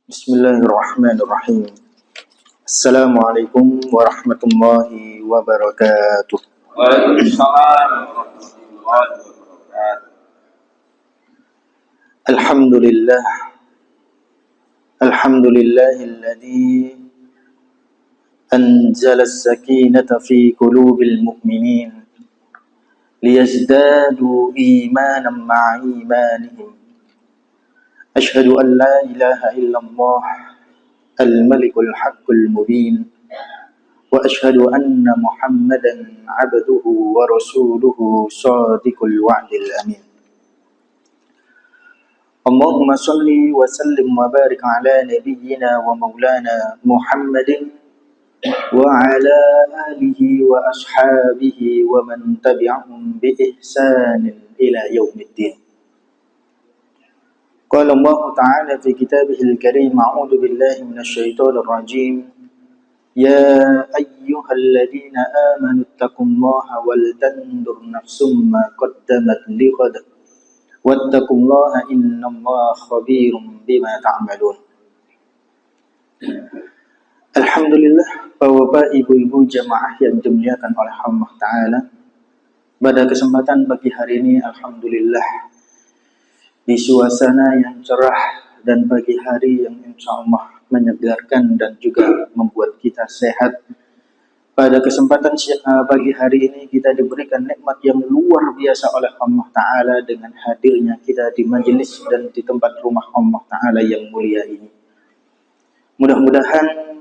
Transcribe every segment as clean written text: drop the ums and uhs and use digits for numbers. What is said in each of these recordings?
Bismillahirrahmanirrahim. Assalamualaikum warahmatullahi wabarakatuh. Waalaikumsalam warahmatullahi wabarakatuh. Alhamdulillah. Alhamdulillahilladzi anzala as-sakinata fi qulubil mu'minin liyazdadu imanan ma'a imanihim. Ashhadu an la ilaha illallah al-malikul haqqul mubin. وأشهد أن محمدا عبده ورسوله صادق الوعد الأمين اللهم صل وسلم وبارك على نبينا ومولانا محمد وعلى آله وأصحابه ومن تبعهم بإحسان إلى يوم الدين. قال الله تعالى في كتابه الكريم: أعوذ بالله من الشيطان الرجيم. يا أيها الذين آمنوا اتقوا الله ولتنظر نفس ما قدمت لغد واتقوا الله إن الله خبير بما تعملون. Alhamdulillah, Bapak, Ibu-ibu jamaah yang dimuliakan oleh Allah Ta'ala, pada kesempatan pagi hari ini, Alhamdulillah, di suasana yang cerah dan pagi hari yang insya Allah menyegarkan dan juga membuat kita sehat. Pada kesempatan pagi hari ini kita diberikan nikmat yang luar biasa oleh Allah Ta'ala dengan hadirnya kita di majelis dan di tempat rumah Allah Ta'ala yang mulia ini. Mudah-mudahan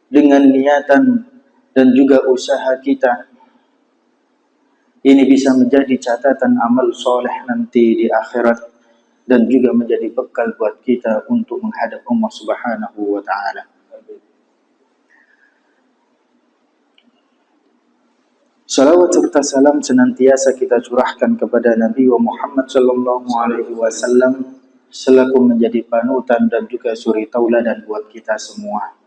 dengan niatan dan juga usaha kita ini bisa menjadi catatan amal soleh nanti di akhirat dan juga menjadi bekal buat kita untuk menghadap Allah Subhanahu wa Ta'ala. Salawat serta salam senantiasa kita curahkan kepada Nabi Muhammad sallallahu alaihi wasallam selaku menjadi panutan dan juga suri tauladan buat kita semua.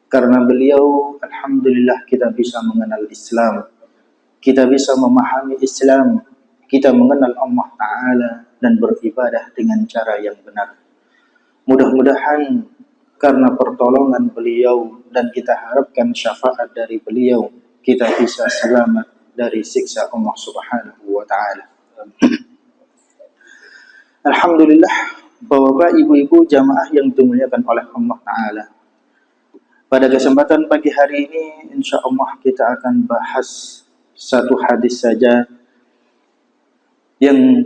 Karena beliau, alhamdulillah, kita bisa mengenal Islam, kita bisa memahami Islam, kita mengenal Allah Ta'ala dan beribadah dengan cara yang benar. Mudah-mudahan karena pertolongan beliau dan kita harapkan syafaat dari beliau, kita bisa selamat dari siksa Allah Subhanahu wa Ta'ala. Alhamdulillah, Bapak, Ibu-ibu jamaah yang dimuliakan oleh Allah Ta'ala, pada kesempatan pagi hari ini insya Allah kita akan bahas satu hadis saja yang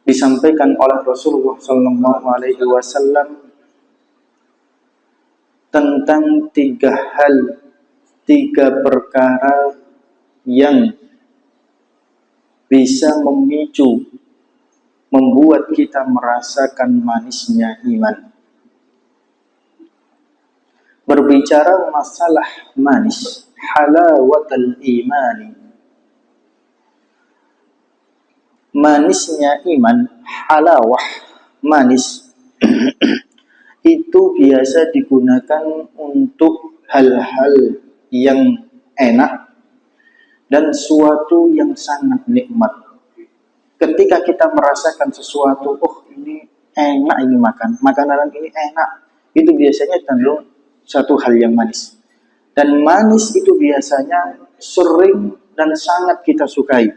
disampaikan oleh Rasulullah Sallallahu Alaihi Wasallam tentang tiga perkara yang bisa membuat kita merasakan manisnya iman. Berbicara masalah manis, halawatul imani, manisnya iman, halawah, manis itu biasa digunakan untuk hal-hal yang enak dan suatu yang sangat nikmat. Ketika kita merasakan sesuatu, oh ini enak, ini makanan ini enak, itu biasanya cenderung satu hal yang manis. Dan manis itu biasanya sering dan sangat kita sukai,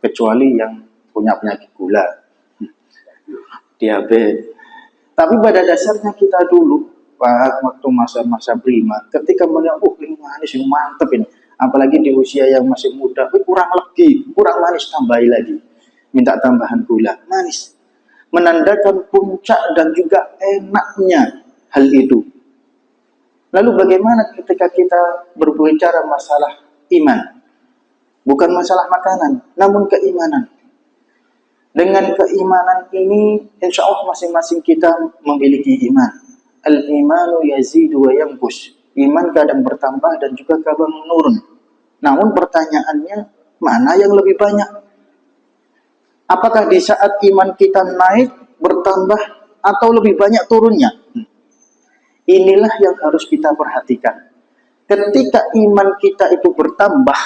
kecuali yang punya penyakit gula, diabetes. Tapi pada dasarnya kita dulu, waktu masa-masa prima, ketika melihat, oh ini manis, ini mantep ini, apalagi di usia yang masih muda, kurang manis, tambahi lagi, minta tambahan gula, manis, menandakan puncak dan juga enaknya hal itu. Lalu bagaimana ketika kita berbicara masalah iman? Bukan masalah makanan, namun keimanan. Dengan keimanan ini, insya Allah masing-masing kita memiliki iman. Al-imanu yazidu wa yanqus. Iman kadang bertambah dan juga kadang menurun. Namun pertanyaannya, mana yang lebih banyak? Apakah di saat iman kita naik, bertambah, atau lebih banyak turunnya? Inilah yang harus kita perhatikan. Ketika iman kita itu bertambah,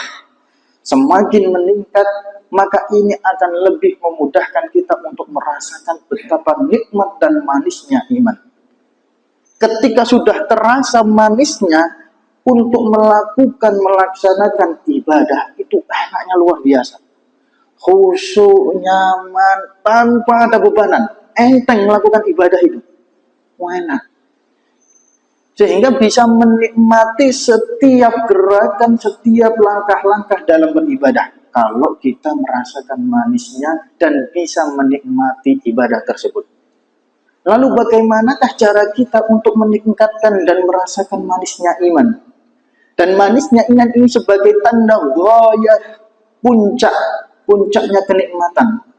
semakin meningkat, maka ini akan lebih memudahkan kita untuk merasakan betapa nikmat dan manisnya iman. ketika sudah terasa manisnya untuk melaksanakan ibadah itu enaknya luar biasa. Khusyuk, nyaman, tanpa ada bebanan. Enteng melakukan ibadah itu. Enak. Sehingga bisa menikmati setiap gerakan, setiap langkah-langkah dalam beribadah. Kalau kita merasakan manisnya dan bisa menikmati ibadah tersebut. Lalu bagaimanakah cara kita untuk meningkatkan dan merasakan manisnya iman? Dan manisnya iman ini sebagai tanda ghayah, puncaknya kenikmatan.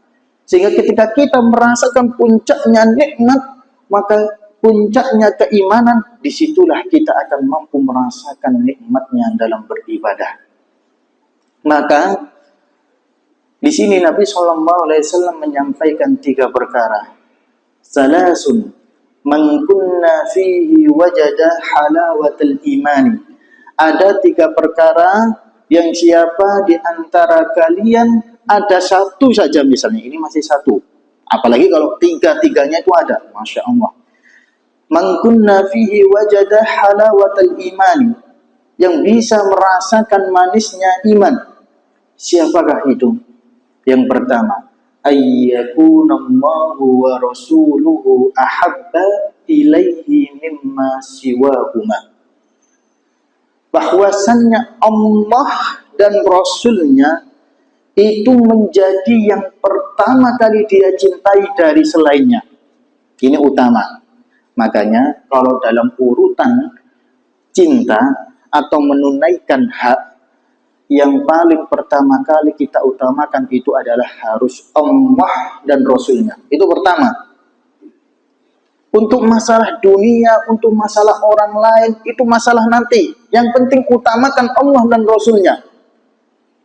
Sehingga ketika kita merasakan puncaknya nikmat, maka puncaknya keimanan, disitulah kita akan mampu merasakan nikmatnya dalam beribadah. Maka di sini Nabi SAW menyampaikan 3 perkara. Salasun man kunna fihi wajada halawatul imani. Ada 3 perkara yang siapa di antara kalian ada satu saja misalnya, ini masih satu. Apalagi kalau 3-3-nya itu ada, Masya Allah. Man kunna fihi wajada halawatul imani. Yang bisa merasakan manisnya iman. Siapakah itu? Yang pertama, ayyakunallahu wa rasuluhu ahabba ilaihi mimma siwahuma. Bahwasannya Allah dan Rasulnya itu menjadi yang pertama kali dia cintai dari selainnya. Ini utama. Makanya kalau dalam urutan cinta atau menunaikan hak, yang paling pertama kali kita utamakan itu adalah harus Allah dan Rasulnya. Itu pertama. Untuk masalah dunia, untuk masalah orang lain, itu masalah nanti. Yang penting utamakan Allah dan Rasulnya.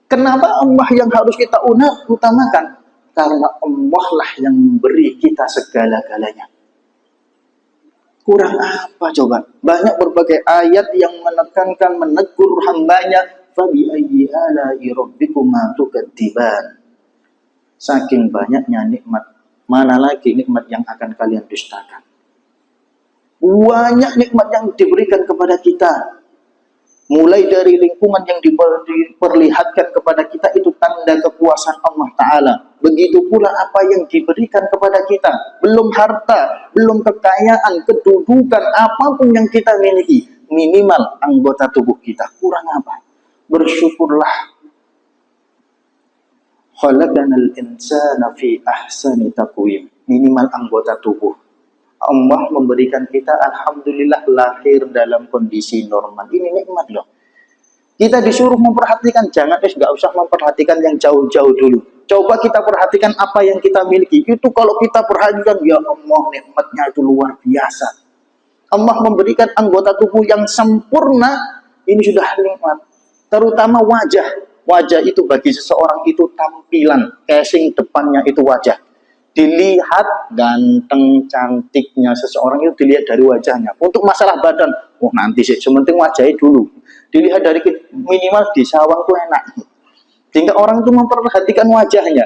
Kenapa Allah yang harus kita utamakan? Karena Allah lah yang memberi kita segala-galanya. Kurang apa coba? Banyak berbagai ayat yang menekankan, menegur hambanya. Fabi ayyi ala'i rabbikuma tukadziban. Saking banyaknya nikmat, mana lagi nikmat yang akan kalian dustakan? Banyak nikmat yang diberikan kepada kita. Mulai dari lingkungan yang diperlihatkan kepada kita itu tanda kekuasaan Allah Ta'ala. Begitu pula apa yang diberikan kepada kita. Belum harta, belum kekayaan, kedudukan, apapun yang kita miliki. Minimal anggota tubuh kita. Kurang apa? Bersyukurlah. Khalaqanal insana fi ahsani taqwim. Minimal anggota tubuh. Allah memberikan kita alhamdulillah lahir dalam kondisi normal. Ini nikmat loh. Kita disuruh memperhatikan, jangan nggak usah memperhatikan yang jauh-jauh dulu. Coba kita perhatikan apa yang kita miliki. Itu kalau kita perhatikan, ya Allah nikmatnya itu luar biasa. Allah memberikan anggota tubuh yang sempurna, ini sudah nikmat. Terutama wajah. Wajah itu bagi seseorang itu tampilan, casing depannya itu wajah. Dilihat ganteng, cantiknya seseorang itu dilihat dari wajahnya. Untuk masalah badan, oh nanti sih, sementing wajahnya dulu. Dilihat dari minimal di sawang tuh enak. Sehingga orang itu memperhatikan wajahnya.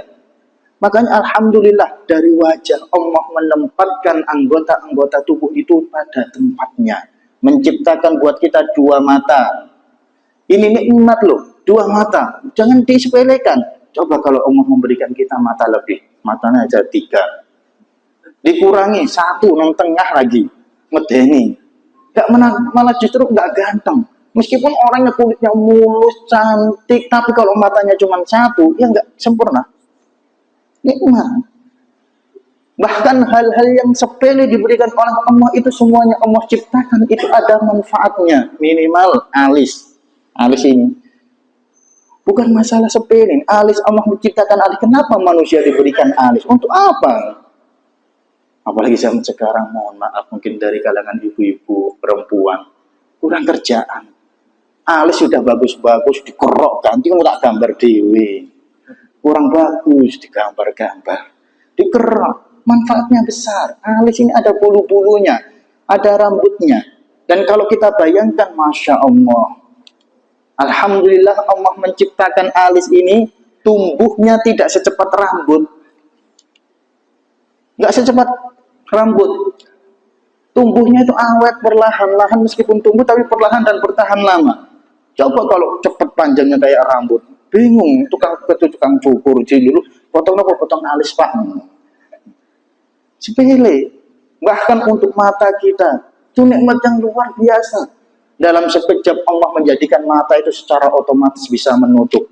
Makanya alhamdulillah dari wajah Allah menempatkan anggota-anggota tubuh itu pada tempatnya. Menciptakan buat kita 2 mata. Ini nikmat loh, 2 mata. Jangan disepelekan. Coba kalau Allah memberikan kita mata lebih. Matanya aja 3. Dikurangi 1 nang tengah lagi. Medeni. Malah justru nggak ganteng. Meskipun orangnya kulitnya mulus, cantik, tapi kalau matanya cuma 1, ya nggak sempurna. Nikmat. Bahkan hal-hal yang sepele diberikan oleh Allah itu semuanya Allah ciptakan. Itu ada manfaatnya. Minimal alis. Alis ini. Bukan masalah sepele. Alis Allah menciptakan alis. Kenapa manusia diberikan alis? Untuk apa? Apalagi zaman sekarang, mohon maaf, mungkin dari kalangan ibu-ibu perempuan kurang kerjaan. Alis sudah bagus-bagus dikerok, ganti tak gambar dewe. Kurang bagus digambar-gambar, dikerok. Manfaatnya besar. Alis ini ada bulu-bulunya, ada rambutnya. Dan kalau kita bayangkan, Masya Allah, alhamdulillah Allah menciptakan alis ini tumbuhnya tidak secepat rambut. Nggak secepat rambut. Tumbuhnya itu awet, perlahan-lahan, meskipun tumbuh tapi perlahan dan bertahan lama. Coba kalau cepet panjangnya kayak rambut, bingung tukang cukur dulu, potong apa potong alis pak. Sepele. Bahkan untuk mata kita, itu nikmat yang luar biasa. Dalam sekejap Allah menjadikan mata itu secara otomatis bisa menutup,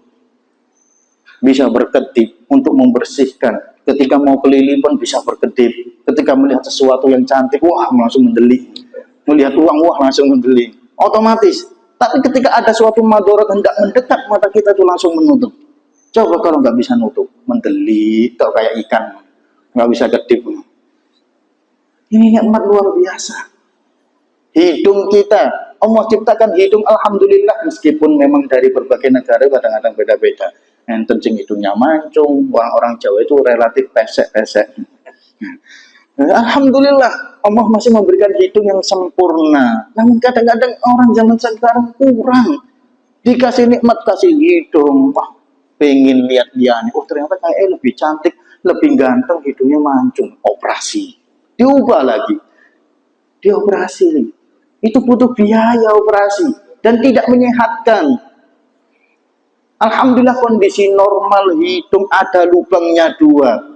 bisa berkedip untuk membersihkan. Ketika mau kelilipan bisa berkedip. Ketika melihat sesuatu yang cantik, wah langsung mendelik. Melihat uang, wah langsung mendelik. Otomatis. Tapi ketika ada suatu madorot hendak mendekat, mata kita tuh langsung menutup. Coba kalau nggak bisa nutup, mendelik, kok kayak ikan, nggak bisa kedip. Ini nikmat luar biasa. Hidung kita, Allah ciptakan hidung, alhamdulillah, meskipun memang dari berbagai negara kadang-kadang beda-beda. Yang kencing hidungnya mancung, orang Jawa itu relatif pesek-pesek. Alhamdulillah, Allah masih memberikan hidung yang sempurna. Namun kadang-kadang orang zaman sekarang kurang. Dikasih nikmat, kasih hidung, wah, pengen lihat dia nih. Oh ternyata kayak lebih cantik, lebih ganteng, hidungnya mancung. Operasi, diubah lagi, dioperasi nih. Itu butuh biaya operasi dan tidak menyehatkan. Alhamdulillah kondisi normal hidung ada lubangnya 2.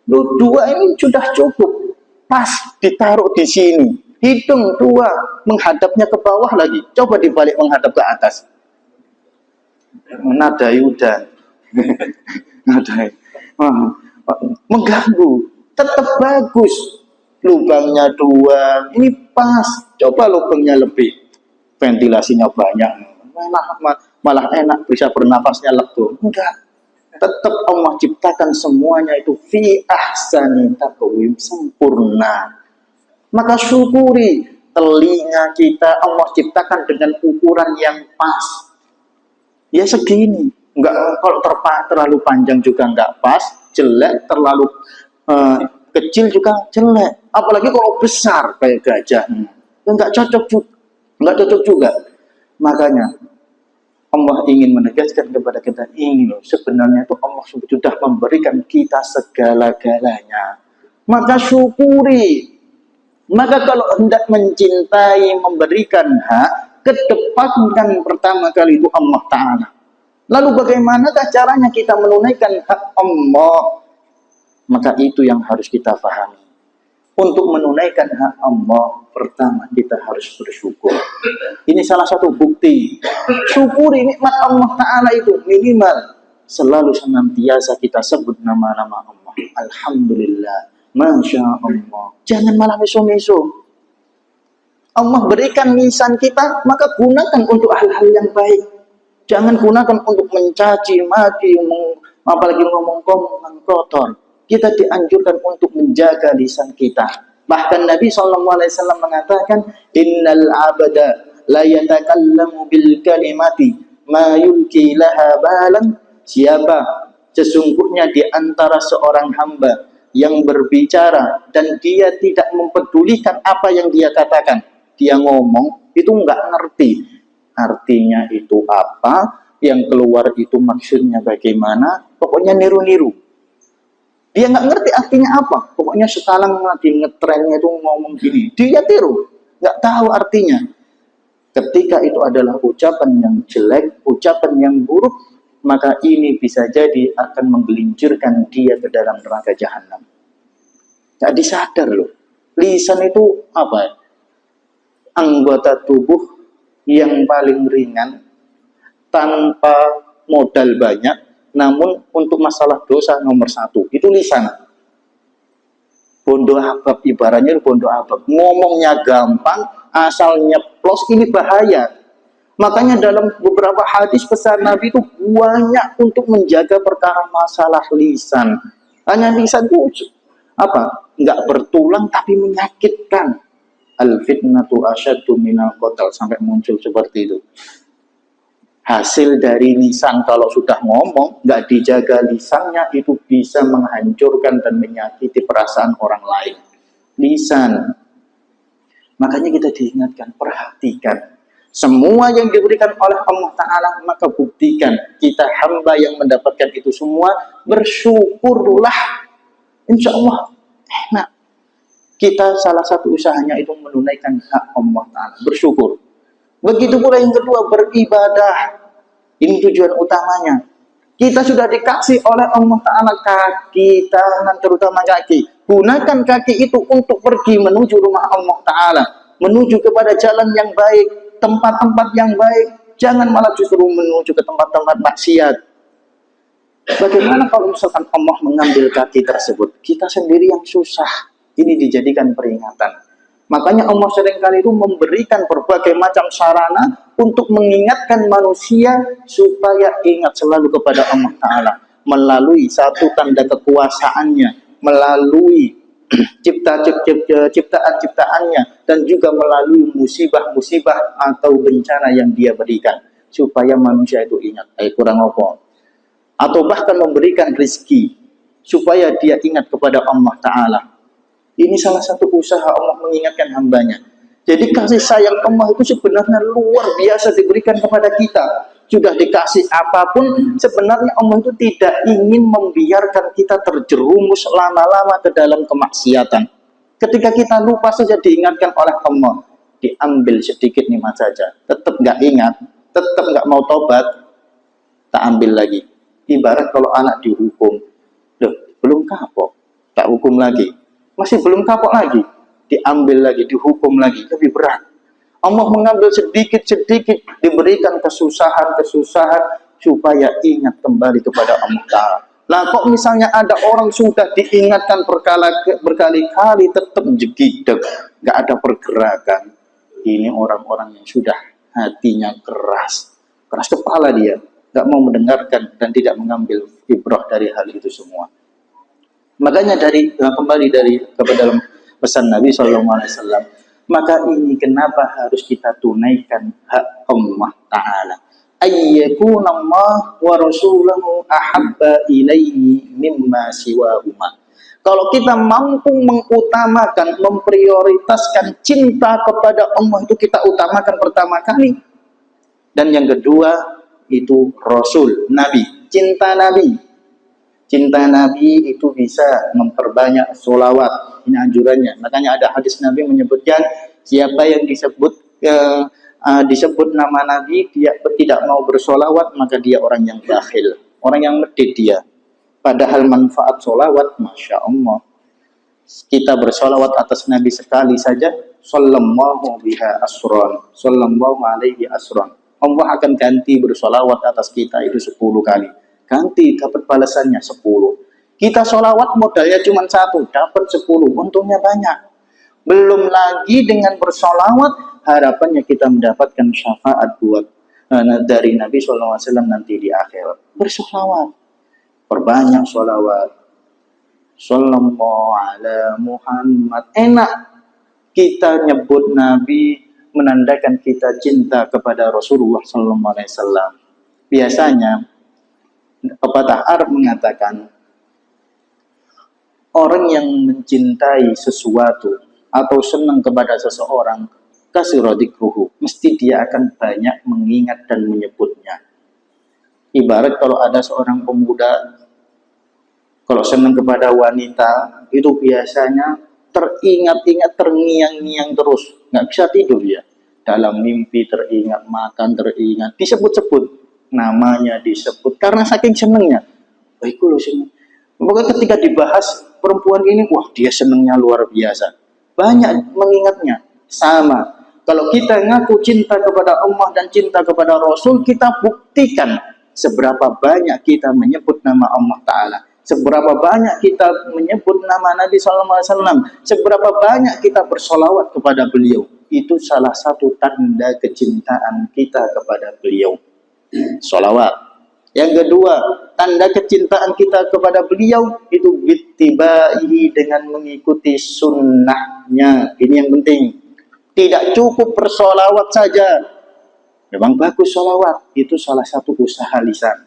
Loh, 2 ini sudah cukup, pas ditaruh di sini. Hidung 2 menghadapnya ke bawah lagi, coba dibalik menghadap ke atas. Menadai udan. Nadai. Mengganggu, tetap bagus. Lubangnya 2, ini pas. Coba lubangnya lebih, ventilasinya banyak, malah enak, bisa bernafasnya lega. Enggak. Tetap Allah ciptakan semuanya itu fi ahsani taqwim, sempurna. Maka syukuri. Telinga kita Allah ciptakan dengan ukuran yang pas. Ya segini. Enggak, kalau terlalu panjang juga enggak pas, jelek, terlalu kecil juga jelek. Apalagi kalau besar kayak gajah. Enggak cocok juga. Enggak cocok juga. Makanya Allah ingin menegaskan kepada kita ini loh, sebenarnya itu Allah sudah memberikan kita segala-galanya. Maka syukuri. Maka kalau hendak mencintai, memberikan hak, kedepankan pertama kali itu Allah Ta'ala. Lalu bagaimanakah caranya kita menunaikan hak Allah? Maka itu yang harus kita pahami. Untuk menunaikan hak Allah, pertama kita harus bersyukur. Ini salah satu bukti. Syukuri nikmat Allah Ta'ala itu minimal selalu senantiasa kita sebut nama-nama Allah. Alhamdulillah, Masya Allah. Jangan malah meso-meso. Allah berikan lisan kita, maka gunakan untuk hal-hal yang baik. Jangan gunakan untuk mencaci, maki, apalagi ngomong-ngomong kotor. Kita dianjurkan untuk menjaga lisan kita. Bahkan Nabi SAW mengatakan, Innal abada la yatakallamu bil kalimati ma yulki laha balan. Siapa sesungguhnya di antara seorang hamba yang berbicara dan dia tidak mempedulikan apa yang dia katakan. Dia ngomong, itu nggak ngerti artinya itu apa, yang keluar itu maksudnya bagaimana, pokoknya niru-niru. Dia nggak ngerti artinya apa. Pokoknya sekarang lagi ngetrennya itu ngomong gini. Dia tiru. Nggak tahu artinya. Ketika itu adalah ucapan yang jelek, ucapan yang buruk, maka ini bisa jadi akan menggelincirkan dia ke dalam neraka jahanam. Nggak disadar loh. Lisan itu apa? Anggota tubuh yang paling ringan, tanpa modal banyak, namun untuk masalah dosa nomor 1 itu lisan. Bondo abab, ibaratnya bondo abab, ngomongnya gampang, asal nyeplos, ini bahaya. Makanya dalam beberapa hadis pesan Nabi itu banyak untuk menjaga perkara masalah lisan. Hanya lisan itu apa? Nggak bertulang tapi menyakitkan. Al fitnatu asyaddu minal qatl, sampai muncul seperti itu. Hasil dari lisan kalau sudah ngomong, nggak dijaga lisannya, itu bisa menghancurkan dan menyakiti perasaan orang lain. Lisan. Makanya kita diingatkan, perhatikan. Semua yang diberikan oleh Allah Ta'ala, maka buktikan. Kita hamba yang mendapatkan itu semua, bersyukurlah. Insya Allah enak. Kita salah satu usahanya itu menunaikan hak Allah Ta'ala, bersyukur. Begitu pula yang kedua, beribadah. Ini tujuan utamanya. Kita sudah dikasih oleh Allah Ta'ala kaki, tangan, terutama kaki. Gunakan kaki itu untuk pergi menuju rumah Allah Ta'ala, menuju kepada jalan yang baik, tempat-tempat yang baik. Jangan malah justru menuju ke tempat-tempat maksiat. Bagaimana kalau misalkan Allah mengambil kaki tersebut? Kita sendiri yang susah. Ini dijadikan peringatan. Makanya Allah seringkali itu memberikan berbagai macam sarana untuk mengingatkan manusia supaya ingat selalu kepada Allah Ta'ala. Melalui satu tanda kekuasaannya, melalui ciptaan-ciptaannya, dan juga melalui musibah-musibah atau bencana yang dia berikan. Supaya manusia itu ingat, kurang apa? Atau bahkan memberikan rezeki, supaya dia ingat kepada Allah Ta'ala. Ini salah satu usaha Allah mengingatkan hambanya. Jadi kasih sayang Allah itu sebenarnya luar biasa diberikan kepada kita. Sudah dikasih apapun, sebenarnya Allah itu tidak ingin membiarkan kita terjerumus lama-lama ke dalam kemaksiatan. Ketika kita lupa saja diingatkan oleh Allah, diambil sedikit nikmat saja, tetap nggak ingat, tetap nggak mau tobat, tak ambil lagi. Ibarat kalau anak dihukum, loh, belum kapok, tak hukum lagi. Masih belum kapok lagi, diambil lagi, dihukum lagi, lebih berat. Allah mengambil sedikit-sedikit, diberikan kesusahan-kesusahan supaya ingat kembali kepada Allah Ta'ala. Nah, kok misalnya ada orang sudah diingatkan berkali-kali tetap jegideg, nggak ada pergerakan. Ini orang-orang yang sudah hatinya keras kepala dia, nggak mau mendengarkan dan tidak mengambil ibrah dari hal itu semua. Makanya kembali kepada dalam pesan Nabi SAW, maka ini kenapa harus kita tunaikan hak Allah Ta'ala. Ayyakunallah wa rasuluhu ahabba ilaihi mimma siwahuma. Kalau kita mampu mengutamakan, memprioritaskan cinta kepada Allah, itu kita utamakan pertama kali. Dan yang kedua itu Rasul, Nabi, cinta Nabi. Cinta Nabi itu bisa memperbanyak sholawat. Ini anjurannya. Makanya ada hadis Nabi menyebutkan, siapa yang disebut nama Nabi, dia tidak mau bersolawat, maka dia orang yang bakhil, orang yang medit dia. Padahal manfaat sholawat, Masya Allah. Kita bersolawat atas Nabi sekali saja, sallallahu biha asron, sallallahu alaihi asron. Allah akan ganti bersolawat atas kita itu 10 kali. Ganti, dapat balasannya 10. Kita sholawat modalnya cuma 1, dapat 10, untungnya banyak. Belum lagi dengan bersolawat, harapannya kita mendapatkan syafaat buat dari Nabi SAW nanti di akhir. Bersolawat, perbanyak sholawat. Sallallahu ala Muhammad. Enak kita nyebut Nabi, menandakan kita cinta kepada Rasulullah SAW. Biasanya pepatah Arab mengatakan, orang yang mencintai sesuatu atau senang kepada seseorang, kasira dzikruhu, mesti dia akan banyak mengingat dan menyebutnya. Ibarat kalau ada seorang pemuda, kalau senang kepada wanita, itu biasanya teringat-ingat, terngiang-ngiang terus, nggak bisa tidur ya. Dalam mimpi teringat, makan teringat, disebut-sebut. Namanya disebut karena saking senengnya. Baik loh seneng. Pokoknya ketika dibahas perempuan ini, wah dia senengnya luar biasa. Banyak mengingatnya. Sama. Kalau kita ngaku cinta kepada Allah dan cinta kepada Rasul, kita buktikan seberapa banyak kita menyebut nama Allah Ta'ala. Seberapa banyak kita menyebut nama Nabi SAW. Seberapa banyak kita bersolawat kepada beliau. Itu salah satu tanda kecintaan kita kepada beliau. Sholawat. Yang kedua, tanda kecintaan kita kepada beliau itu bittibaihi, dengan mengikuti sunnahnya. Ini yang penting. Tidak cukup bersolawat saja. Memang bagus solawat, itu salah satu usaha lisan.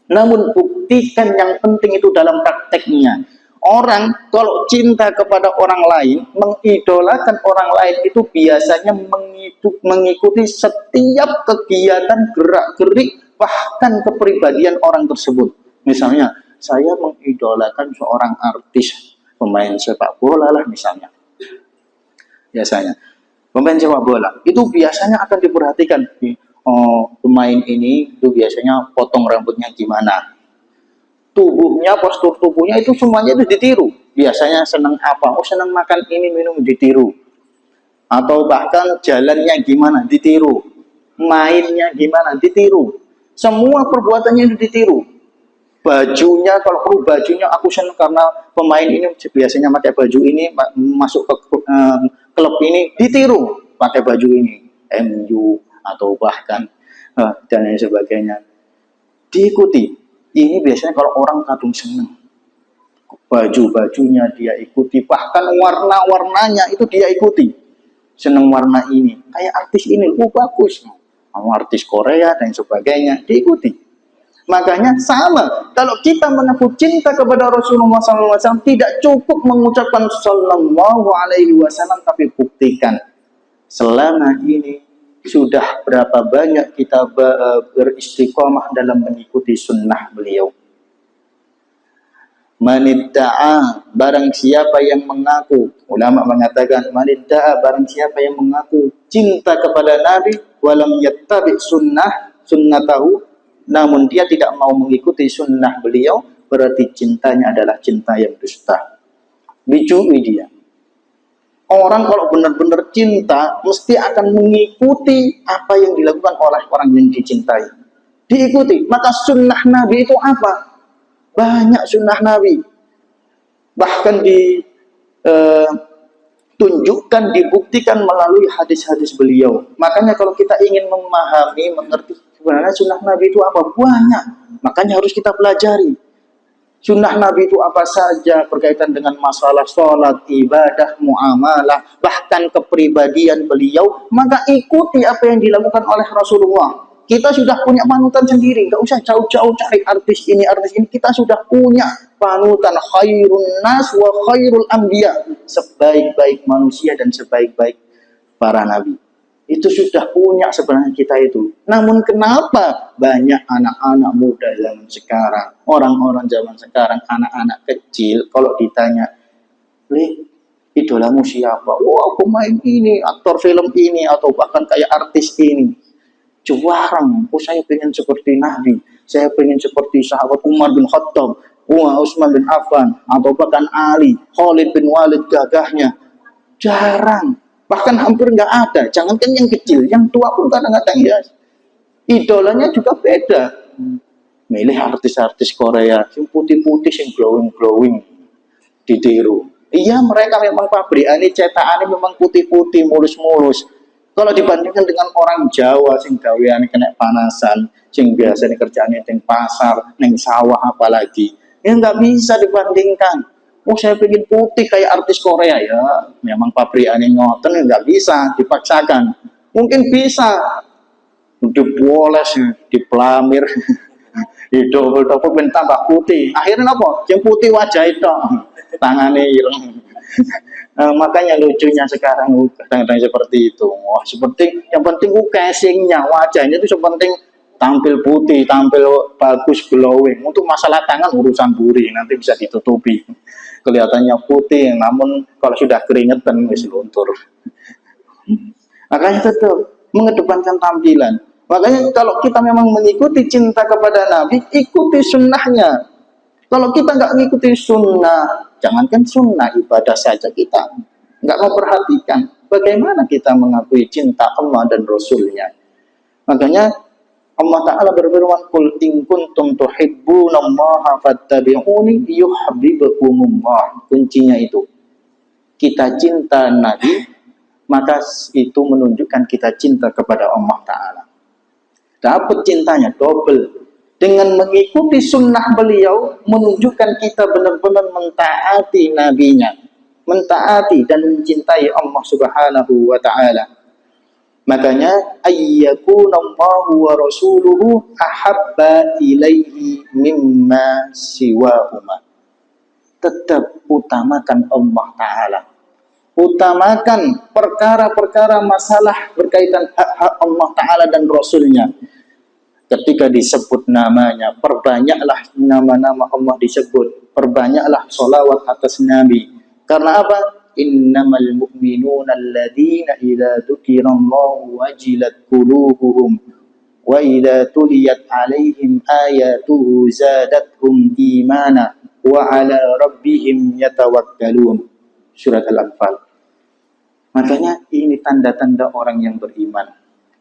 Namun buktikan yang penting itu dalam prakteknya. Orang kalau cinta kepada orang lain, mengidolakan orang lain, itu biasanya mengikuti setiap kegiatan, gerak-gerik, bahkan kepribadian orang tersebut. Misalnya, saya mengidolakan seorang artis, pemain sepak bola lah misalnya. biasanya. Pemain sepak bola itu biasanya akan diperhatikan. Oh, pemain ini itu biasanya potong rambutnya gimana, tubuhnya, postur tubuhnya itu semuanya itu ditiru. Biasanya senang apa? Oh, senang makan ini, minum, ditiru. Atau bahkan jalannya gimana, ditiru. Mainnya gimana, ditiru. Semua perbuatannya itu ditiru. Bajunya, kalau perlu bajunya aku senang karena pemain ini biasanya pakai baju ini, masuk ke klub ini, ditiru pakai baju ini, MU atau bahkan dan lain sebagainya, diikuti. Ini biasanya kalau orang kadung seneng, baju-bajunya dia ikuti, bahkan warna-warnanya itu dia ikuti. Seneng warna ini, kayak artis ini, bagus, mau artis Korea dan sebagainya, diikuti. Makanya sama, kalau kita mengaku cinta kepada Rasulullah SAW, tidak cukup mengucapkan Sallallahu Alaihi Wasallam, tapi buktikan selama ini sudah berapa banyak kita beristiqomah dalam mengikuti sunnah beliau. Manidda'a, barang siapa yang mengaku, ulama mengatakan manidda'a, barang siapa yang mengaku cinta kepada Nabi walam yattabi sunnatahu, namun dia tidak mau mengikuti sunnah beliau, berarti cintanya adalah cinta yang dusta. Bijui dia. Orang kalau benar-benar cinta mesti akan mengikuti apa yang dilakukan oleh orang yang dicintai. Diikuti. Maka sunnah Nabi itu apa? Banyak sunnah Nabi. Bahkan ditunjukkan, dibuktikan melalui hadis-hadis beliau. Makanya kalau kita ingin memahami, mengerti sebenarnya sunnah Nabi itu apa? Banyak. Makanya harus kita pelajari. Sunnah Nabi itu apa saja berkaitan dengan masalah sholat, ibadah, muamalah, bahkan kepribadian beliau. Maka ikuti apa yang dilakukan oleh Rasulullah. Kita sudah punya panutan sendiri, nggak usah jauh-jauh cari artis ini, artis ini. Kita sudah punya panutan, khairun nas wa khairul anbiya, sebaik-baik manusia dan sebaik-baik para nabi. Itu sudah punya sebenarnya kita itu. Namun kenapa banyak anak-anak muda zaman sekarang, orang-orang zaman sekarang, anak-anak kecil, kalau ditanya, "Li, idolamu siapa?" "Wah, pemain ini, aktor film ini, atau bahkan kayak artis ini." Juarang, oh saya pengen seperti Nabi, saya pengen seperti sahabat Umar bin Khattab, Utsman bin Affan, atau bahkan Ali, Khalid bin Walid gagahnya. Jarang. Bahkan hampir nggak ada. Jangankan yang kecil, yang tua pun kadang-kadang ya idolanya juga beda. Milih artis-artis Korea, yang putih-putih, yang glowing-glowing, ditiru. Iya, mereka memang pabrikannya, cetakannya memang putih-putih, mulus-mulus. Kalau dibandingkan dengan orang Jawa, sing gaweane kena panasan, sing biasanya kerjaannya di pasar, neng sawah apalagi, ya nggak bisa dibandingkan. Oh, saya pengen putih kayak artis Korea, ya memang pabrikannya ngoten, nggak bisa dipaksakan. Mungkin bisa dipoles, dipelamir, didobel-dobel ben tambah putih. Akhirnya apa? Yang putih wajah itu, tangannya ireng. Makanya lucunya sekarang kadang-kadang seperti itu. Wah, seperti yang penting casingnya, wajahnya itu sepenting tampil putih, tampil bagus, glowing. Untuk masalah tangan urusan buri, nanti bisa ditutupi. Kelihatannya putih, namun kalau sudah keringetan wis luntur. Makanya tetap mengedepankan tampilan. Makanya kalau kita memang mengikuti cinta kepada Nabi, ikuti sunnahnya. Kalau kita nggak mengikuti sunnah, jangankan sunnah, ibadah saja kita nggak memperhatikan, bagaimana kita mengakui cinta Allah dan Rasulnya. Makanya Allah Ta'ala berfirman, "Qul in kuntum tuhibbunallaha fattabi'uni yuhibbukumullah." Kuncinya itu, kita cinta Nabi, maka itu menunjukkan kita cinta kepada Allah Ta'ala. Dapat cintanya double. Dengan mengikuti sunnah beliau, menunjukkan kita benar-benar mentaati nabinya, mentaati dan mencintai Allah Subhanahu wa Ta'ala. Makanya ayyakunallahu wa rasuluhu ahabba ilaihi mimma siwahuma. Tetap utamakan Allah Ta'ala. Utamakan perkara-perkara masalah berkaitan hak-hak Allah Ta'ala dan Rasulnya. Ketika disebut namanya, perbanyaklah nama-nama Allah disebut. Perbanyaklah sholawat atas Nabi. Karena apa? innamal mu'minuna alladzina idza dzukirallahu wajilat qulubuhum wa idza tuliyat 'alaihim ayatuhu zadatuhum imana wa 'ala rabbihim yatawakkalun. Surat Al-Anfal. Makanya ini tanda-tanda orang yang beriman.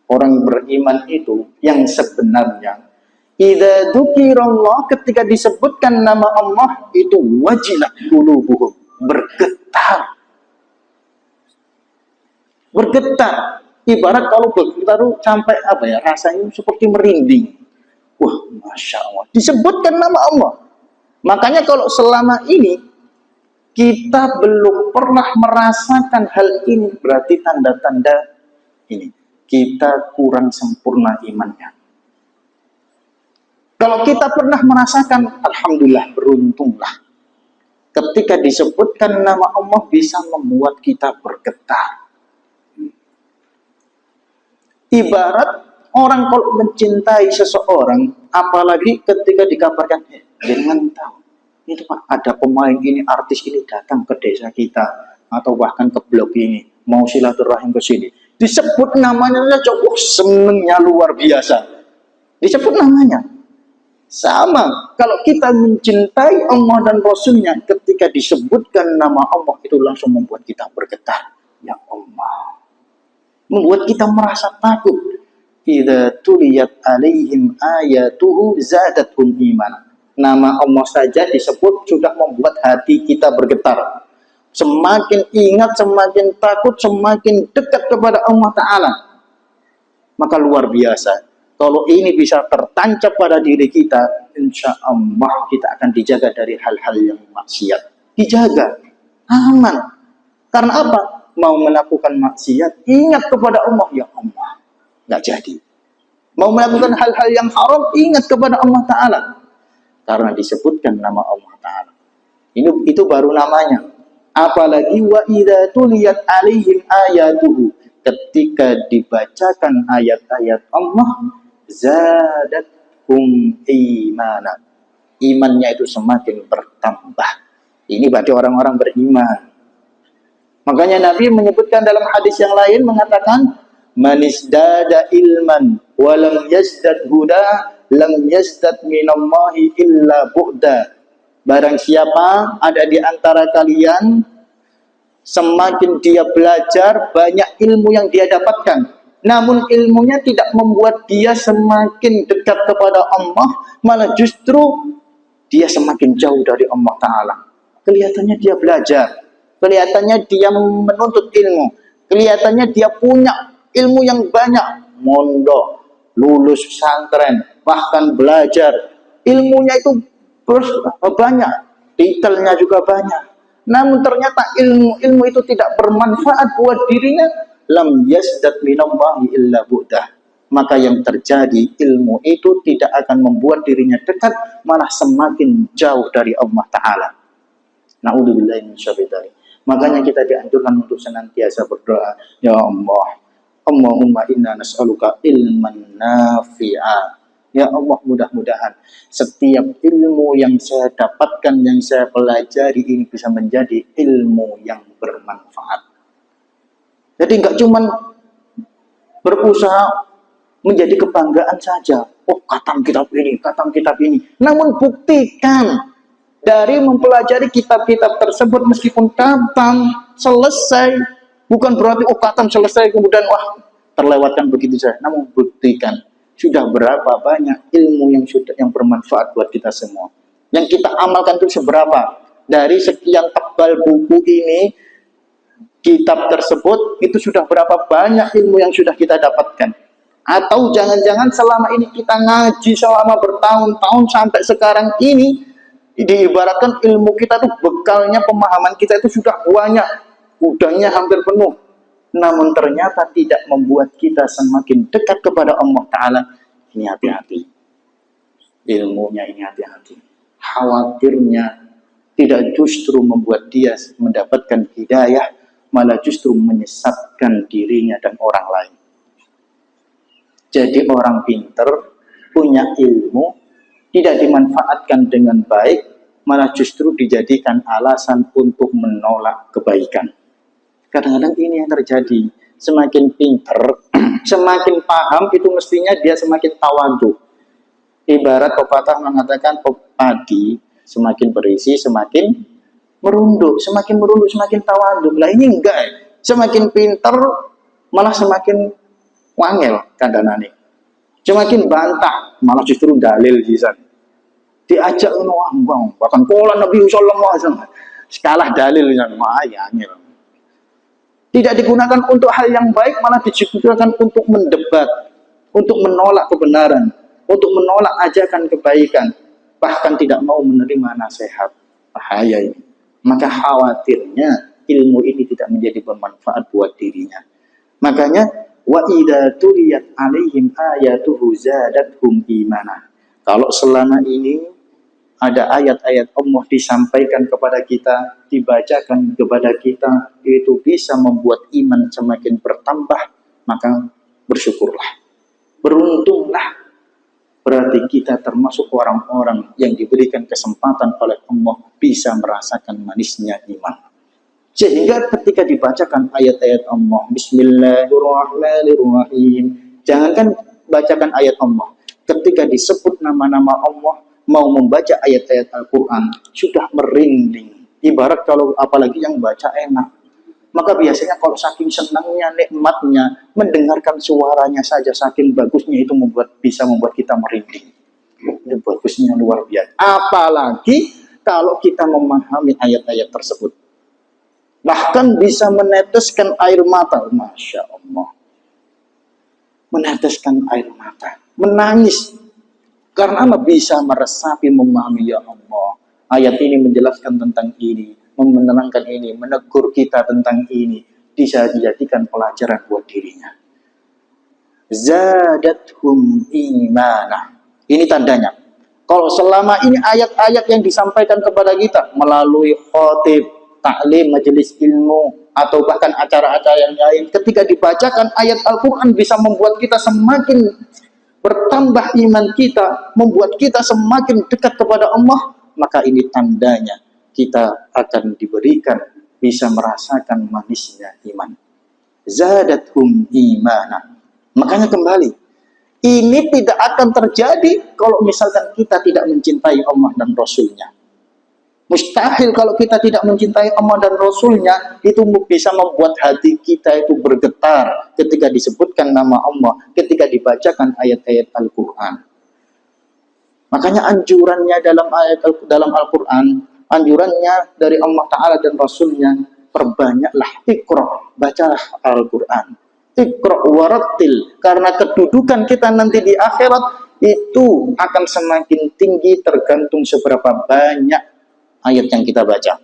Orang beriman itu yang sebenarnya idza dzukirallah, ketika disebutkan nama Allah itu wajilat qulubuhum, bergetar. Bergetar. Ibarat kalau bergetar sampai apa ya? Rasanya seperti merinding. Wah, Masya Allah. Disebutkan nama Allah. Makanya kalau selama ini kita belum pernah merasakan hal ini, berarti tanda-tanda ini. Kita kurang sempurna imannya. Kalau kita pernah merasakan, alhamdulillah, beruntunglah. Ketika disebutkan nama Allah bisa membuat kita bergetar. Ibarat orang kalau mencintai seseorang, apalagi ketika dikabarkan, jangan tahu, itu Pak, ada pemain ini, artis ini datang ke desa kita, atau bahkan ke blok ini, mau silaturahim ke sini. Disebut namanya saja, senengnya luar biasa. Disebut namanya. Sama, kalau kita mencintai Allah dan Rasulnya, ketika disebutkan nama Allah, itu langsung membuat kita bergetar. Ya Allah. Membuat kita merasa takut. Idza tuliyat alaihim ayatuhu zadatuhum iman. Nama Allah saja disebut sudah membuat hati kita bergetar. Semakin ingat, semakin takut, semakin dekat kepada Allah Ta'ala. Maka luar biasa. Kalau ini bisa tertancap pada diri kita, insya Allah kita akan dijaga dari hal-hal yang maksiat. Dijaga. Aman. Karena apa? Mau melakukan maksiat, ingat kepada Allah. Ya Allah. Nggak jadi. Mau melakukan hal-hal yang haram, ingat kepada Allah Ta'ala. Karena disebutkan nama Allah Ta'ala. Itu baru namanya. Apalagi wa idza tuliyat alaihim ayatuhu, ketika dibacakan ayat-ayat Allah, zadathum imana, imannya itu semakin bertambah. Ini berarti orang-orang beriman. Makanya Nabi menyebutkan dalam hadis yang lain, mengatakan manisdada ilman walam yazdad huda lam yazdad minallahi illa bu'da. Barang siapa ada di antara kalian, semakin dia belajar, banyak ilmu yang dia dapatkan, namun ilmunya tidak membuat dia semakin dekat kepada Allah, malah justru dia semakin jauh dari Allah Ta'ala. Kelihatannya dia belajar, kelihatannya dia menuntut ilmu, kelihatannya dia punya ilmu yang banyak, mondok, lulus pesantren, bahkan belajar, ilmunya itu banyak, detailnya juga banyak. Namun ternyata ilmu itu tidak bermanfaat buat dirinya, lam yazdad minallahi illa bu'dah. Maka yang terjadi, ilmu itu tidak akan membuat dirinya dekat, malah semakin jauh dari Allah Ta'ala. Na'udzubillahi min syarri dzalik. Makanya kita dianjurkan untuk senantiasa berdoa, ya Allah, Allahumma inna nas'aluka ilman nafi'a. Ya Allah, mudah-mudahan setiap ilmu yang saya dapatkan, yang saya pelajari ini bisa menjadi ilmu yang bermanfaat. Jadi nggak cuman berusaha menjadi kebanggaan saja. Oh, khatam kitab ini. Namun buktikan dari mempelajari kitab-kitab tersebut, meskipun khatam selesai, bukan berarti oh khatam selesai kemudian wah terlewatkan begitu saja. Namun buktikan sudah berapa banyak ilmu yang bermanfaat buat kita semua. Yang kita amalkan itu seberapa? Dari sekian tebal buku ini, kitab tersebut, itu sudah berapa banyak ilmu yang sudah kita dapatkan. Atau jangan-jangan selama ini kita ngaji selama bertahun-tahun sampai sekarang ini, diibaratkan ilmu kita tuh bekalnya, pemahaman kita itu sudah banyak, gudangnya hampir penuh. Namun ternyata tidak membuat kita semakin dekat kepada Allah Ta'ala. Ini hati-hati. Ilmunya ini hati-hati. Khawatirnya tidak justru membuat dia mendapatkan hidayah, malah justru menyesatkan dirinya dan orang lain. Jadi orang pinter, punya ilmu, tidak dimanfaatkan dengan baik, malah justru dijadikan alasan untuk menolak kebaikan. Kadang-kadang ini yang terjadi. Semakin pinter, semakin paham, itu mestinya dia semakin tawadhu. Ibarat pepatah mengatakan padi semakin berisi semakin merunduk, semakin tawadhu. Lah ini enggak, semakin pinter malah semakin wangel kandhanane. Semakin bantah malah justru dalil jisan. Diajak ngono bahkan qala Nabi sallallahu alaihi wasallam. Sekalah dalil yang angel. Tidak digunakan untuk hal yang baik, malah digunakan untuk mendebat, untuk menolak kebenaran, untuk menolak ajakan kebaikan, bahkan tidak mau menerima nasihat. Bahaya ini. Maka khawatirnya ilmu ini tidak menjadi bermanfaat buat dirinya. Makanya wa idza tuliyat alaihim ayatuhu zadatuhum imana. Kalau selama ini ada ayat-ayat Allah disampaikan kepada kita, dibacakan kepada kita, itu bisa membuat iman semakin bertambah, maka bersyukurlah. Beruntunglah. Berarti kita termasuk orang-orang yang diberikan kesempatan oleh Allah bisa merasakan manisnya iman. Sehingga ketika dibacakan ayat-ayat Allah, Bismillahirrahmanirrahim, jangankan bacakan ayat Allah, ketika disebut nama-nama Allah, mau membaca ayat-ayat Al-Quran, sudah merinding. Ibarat kalau apalagi yang baca enak. Maka biasanya kalau saking senangnya, nikmatnya, mendengarkan suaranya saja, saking bagusnya itu bisa membuat kita merinding. Itu bagusnya luar biasa. Apalagi kalau kita memahami ayat-ayat tersebut. Bahkan bisa meneteskan air mata. Masya Allah. Meneteskan air mata. Menangis. Karena bisa meresapi, memahami, ya Allah. Ayat ini menjelaskan tentang ini, menerangkan ini, menegur kita tentang ini. Bisa dijadikan pelajaran buat dirinya. Zadathum imana. Ini tandanya. Kalau selama ini ayat-ayat yang disampaikan kepada kita melalui khotib, taklim, majelis ilmu, atau bahkan acara-acara yang lain, ketika dibacakan ayat Al-Quran bisa membuat kita semakin bertambah iman kita, membuat kita semakin dekat kepada Allah, maka ini tandanya kita akan diberikan bisa merasakan manisnya iman. Zadathum imana. Makanya kembali, ini tidak akan terjadi kalau misalkan kita tidak mencintai Allah dan Rasul-Nya. Mustahil kalau kita tidak mencintai Allah dan Rasul-Nya, itu bisa membuat hati kita itu bergetar ketika disebutkan nama Allah, ketika dibacakan ayat-ayat Al-Quran. Makanya anjurannya dalam Al-Quran, anjurannya dari Allah Ta'ala dan Rasul-Nya, perbanyaklah ikra, bacalah Al-Quran. Ikra warattil, karena kedudukan kita nanti di akhirat itu akan semakin tinggi tergantung seberapa banyak ayat yang kita baca.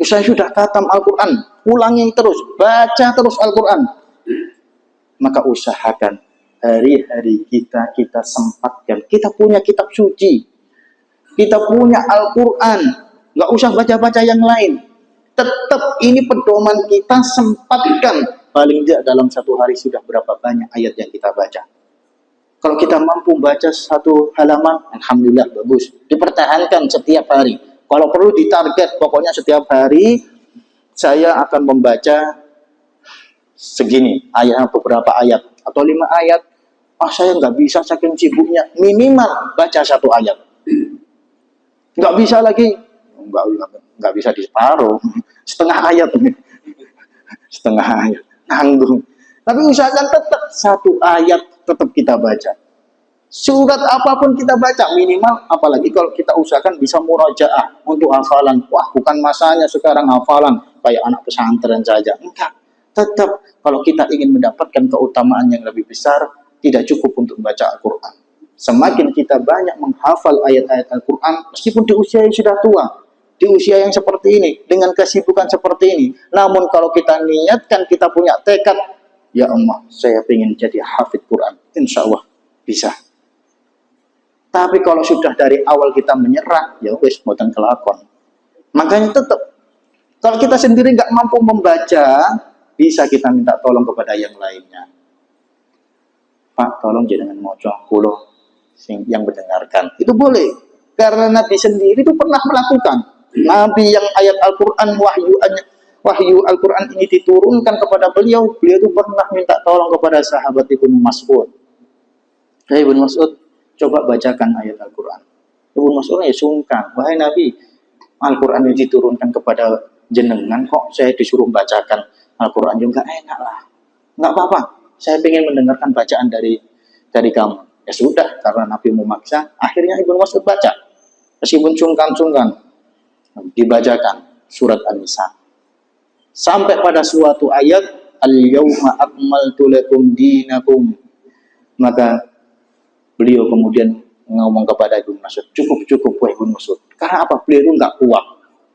Saya sudah khatam Al-Quran, ulangi terus, baca terus Al-Quran. Maka usahakan hari-hari kita sempatkan. Kita punya kitab suci, kita punya Al-Quran, nggak usah baca-baca yang lain. Tetap ini pedoman kita, sempatkan. Paling tidak dalam satu hari sudah berapa banyak ayat yang kita baca. Kalau kita mampu baca satu halaman, alhamdulillah bagus. Dipertahankan setiap hari. Kalau perlu ditarget, pokoknya setiap hari saya akan membaca segini, ayat beberapa ayat atau 5 ayat. Saya nggak bisa saking sibuknya, minimal baca 1 ayat. Nggak bisa lagi, nggak bisa di separuh, setengah ayat, setengah ayat, nanggung. Tapi usahakan tetap 1 ayat tetap kita baca. Surat apapun kita baca minimal, apalagi kalau kita usahakan bisa murajaah untuk hafalan. Wah, bukan masanya sekarang hafalan kayak anak pesantren saja. Enggak. Tetap kalau kita ingin mendapatkan keutamaan yang lebih besar, tidak cukup untuk membaca Al-Quran. Semakin kita banyak menghafal ayat-ayat Al-Quran, meskipun di usia yang sudah tua, di usia yang seperti ini, dengan kesibukan seperti ini, namun kalau kita niatkan, kita punya tekad, ya Allah, saya ingin jadi hafid Quran, insya Allah bisa. Tapi kalau sudah dari awal kita menyerah, ya wis boten kelakon. Makanya tetap, kalau kita sendiri nggak mampu membaca, bisa kita minta tolong kepada yang lainnya. Pak, tolong jangan moco kulo yang mendengarkan. Itu boleh, karena Nabi sendiri itu pernah melakukan. Nabi yang ayat Al-Quran wahyu Al-Quran ini diturunkan kepada beliau, beliau itu pernah minta tolong kepada sahabat Ibnu Mas'ud. Hai Ibnu Mas'ud, coba bacakan ayat Al-Quran. Ibnu Mas'ud ya sungkan, wahai Nabi, Al-Quran ini diturunkan kepada jenengan, kok saya disuruh bacakan Al-Quran juga enak lah. Nggak apa-apa, saya ingin mendengarkan bacaan dari kamu. Ya sudah, karena Nabi memaksa, akhirnya Ibnu Mas'ud baca. Meskipun sungkan-sungkan, dibacakan surat An-Nisa. Sampai pada suatu ayat, al-yawma akmaltu lakum dinakum. Maka beliau kemudian ngomong kepada Ibnu Mas'ud, cukup wahai Ibnu Mas'ud. Karena apa? Beliau itu nggak kuat.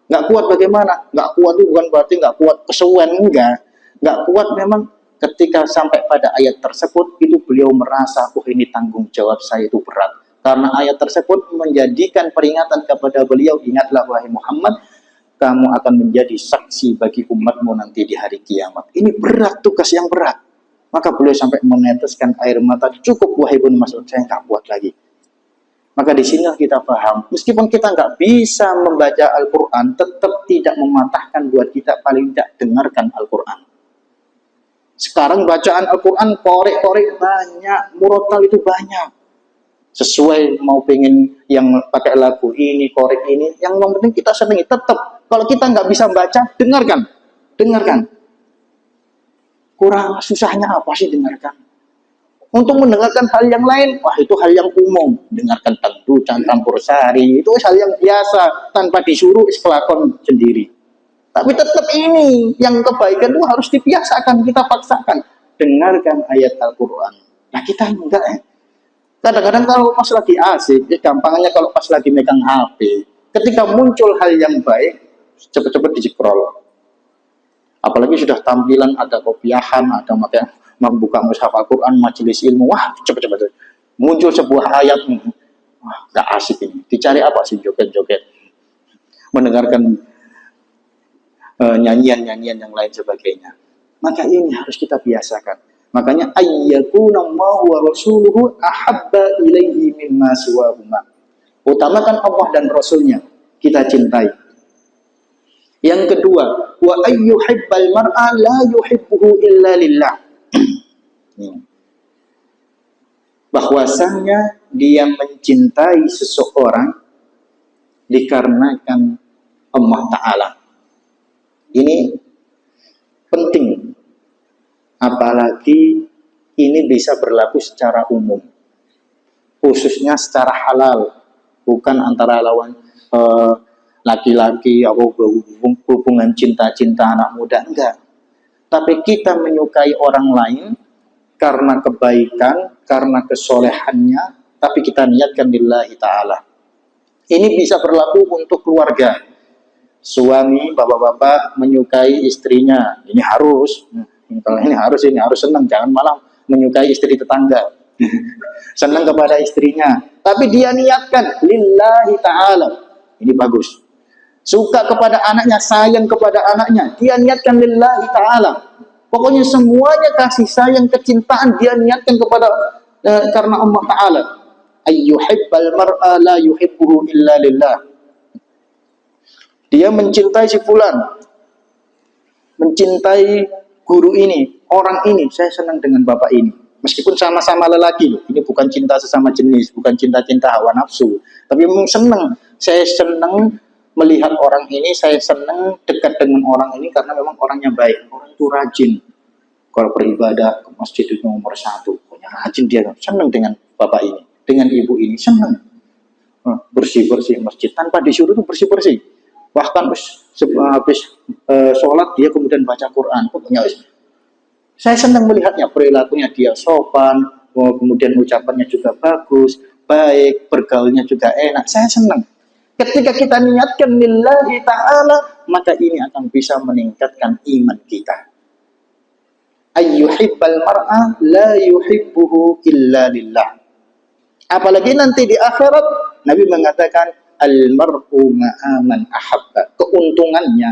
Nggak kuat bagaimana? Nggak kuat itu bukan berarti nggak kuat kesuwen, enggak. Nggak kuat memang ketika sampai pada ayat tersebut, itu beliau merasa, oh ini tanggung jawab saya itu berat. Karena ayat tersebut menjadikan peringatan kepada beliau, ingatlah wahai Muhammad, kamu akan menjadi saksi bagi umatmu nanti di hari kiamat. Ini berat, tugas yang berat. Maka beliau sampai meneteskan air mata, cukup wahai Ibnu Mas'ud, saya nggak kuat lagi. Maka di sini kita paham, meskipun kita nggak bisa membaca Al-Quran, tetap tidak mematahkan buat kita paling tidak dengarkan Al-Quran. Sekarang bacaan Al-Quran, korek-korek banyak, murotal itu banyak. Sesuai mau pengen yang pakai lagu ini, korek ini, yang penting kita senangi, tetap. Kalau kita nggak bisa baca, dengarkan. Kurang susahnya apa sih dengarkan? Untuk mendengarkan hal yang lain, wah itu hal yang umum. Dengarkan tangducan, campur sari, itu hal yang biasa, tanpa disuruh kelakon sendiri. Tapi tetap ini, yang kebaikan itu harus dibiasakan, kita paksakan. Dengarkan ayat Al-Quran. Nah kita enggak Kadang-kadang kalau pas lagi asik, gampangnya kalau pas lagi megang HP, ketika muncul hal yang baik, cepet-cepet di-scroll. Apalagi sudah tampilan ada kopiahan, ada membuka mushaf Al-Quran, majelis ilmu, wah cepet-cepet muncul sebuah ayat, wah gak asik ini. Dicari apa sih? Joget-joget, mendengarkan nyanyian-nyanyian yang lain sebagainya. Maka ini harus kita biasakan. Makanya ayyakuna Allahu wa rasuluhu ahabba ilaihi mimma siwahuma. Utamakan Allah dan Rasulnya, kita cintai. Yang kedua, wa ayyuhibbal mar'a la yuhibbuhu illa lillah. Bahwasanya dia mencintai seseorang dikarenakan Allah Ta'ala. Ini penting. Apalagi ini bisa berlaku secara umum. Khususnya secara halal. Bukan antara lawan laki-laki atau hubungan cinta-cinta anak muda, enggak. Tapi kita menyukai orang lain karena kebaikan, karena kesolehannya, tapi kita niatkan lillahi ta'ala. Ini bisa berlaku untuk keluarga. Suami, bapak-bapak menyukai istrinya, ini harus. Kalau ini harus senang, jangan malah menyukai istri tetangga. Senang kepada istrinya, tapi dia niatkan lillahi ta'ala. Ini bagus. Suka kepada anaknya, sayang kepada anaknya, dia niatkan lillahi ta'ala. Pokoknya semuanya kasih sayang, kecintaan dia niatkan kepada karena Allah Ta'ala. Ayyuhibbal mar'a la yuhibbuhu illa lillah. Dia mencintai si fulan, mencintai guru ini, orang ini, saya senang dengan bapak ini. Meskipun sama-sama lelaki loh, ini bukan cinta sesama jenis, bukan cinta-cinta hawa nafsu, tapi memang senang. Saya senang melihat orang ini, saya senang dekat dengan orang ini karena memang orangnya baik, orang itu rajin. Kalau beribadah ke masjid itu nomor 1, punya rajin dia, senang dengan bapak ini, dengan ibu ini, senang. Bersih-bersih masjid, tanpa disuruh itu bersih-bersih. Bahkan habis sholat dia kemudian baca Quran. Pokoknya saya senang melihatnya, perilakunya dia sopan, kemudian ucapannya juga bagus, baik, bergaulnya juga enak. Saya senang. Ketika kita niatkan lillahi ta'ala, maka ini akan bisa meningkatkan iman kita. Ayyuhibbal mar'a la yuhibbuhu illa lillah. Apalagi nanti di akhirat, Nabi mengatakan al-mar'u ma'aman ahabba. Keuntungannya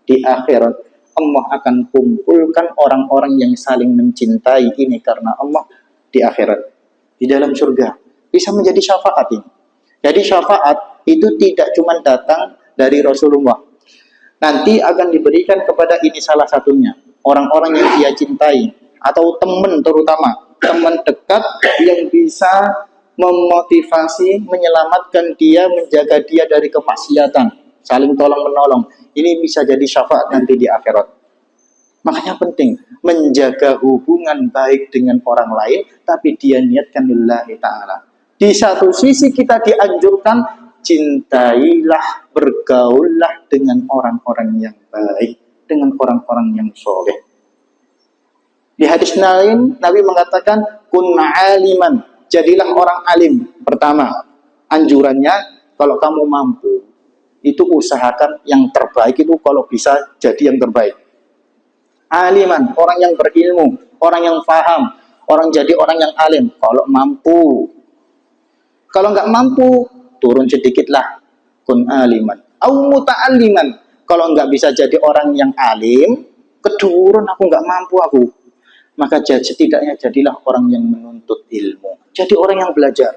di akhirat, Allah akan kumpulkan orang-orang yang saling mencintai ini karena Allah di akhirat, di dalam surga. Bisa menjadi syafaat ini. Jadi syafaat itu tidak cuma datang dari Rasulullah. nanti akan diberikan kepada ini salah satunya, orang-orang yang dia cintai, atau teman, terutama teman dekat yang bisa memotivasi, menyelamatkan dia, menjaga dia dari kemaksiatan, saling tolong menolong. Ini bisa jadi syafaat nanti di akhirat. Makanya penting menjaga hubungan baik dengan orang lain, tapi dia niatkan lillahi ta'ala. Di satu sisi kita dianjurkan, cintailah, bergaullah dengan orang-orang yang baik, dengan orang-orang yang soleh. Di hadis lain, Nabi mengatakan, kun aliman, jadilah orang alim. Pertama, anjurannya, kalau kamu mampu, itu usahakan yang terbaik, itu kalau bisa jadi yang terbaik. Aliman, orang yang berilmu, orang yang faham, jadi orang yang alim, kalau mampu. Kalau nggak mampu, turun sedikitlah, kun aliman. Au muta'alliman, kalau nggak bisa jadi orang yang alim, kedurun, aku nggak mampu aku. Maka setidaknya jadilah orang yang menuntut ilmu. Jadi orang yang belajar.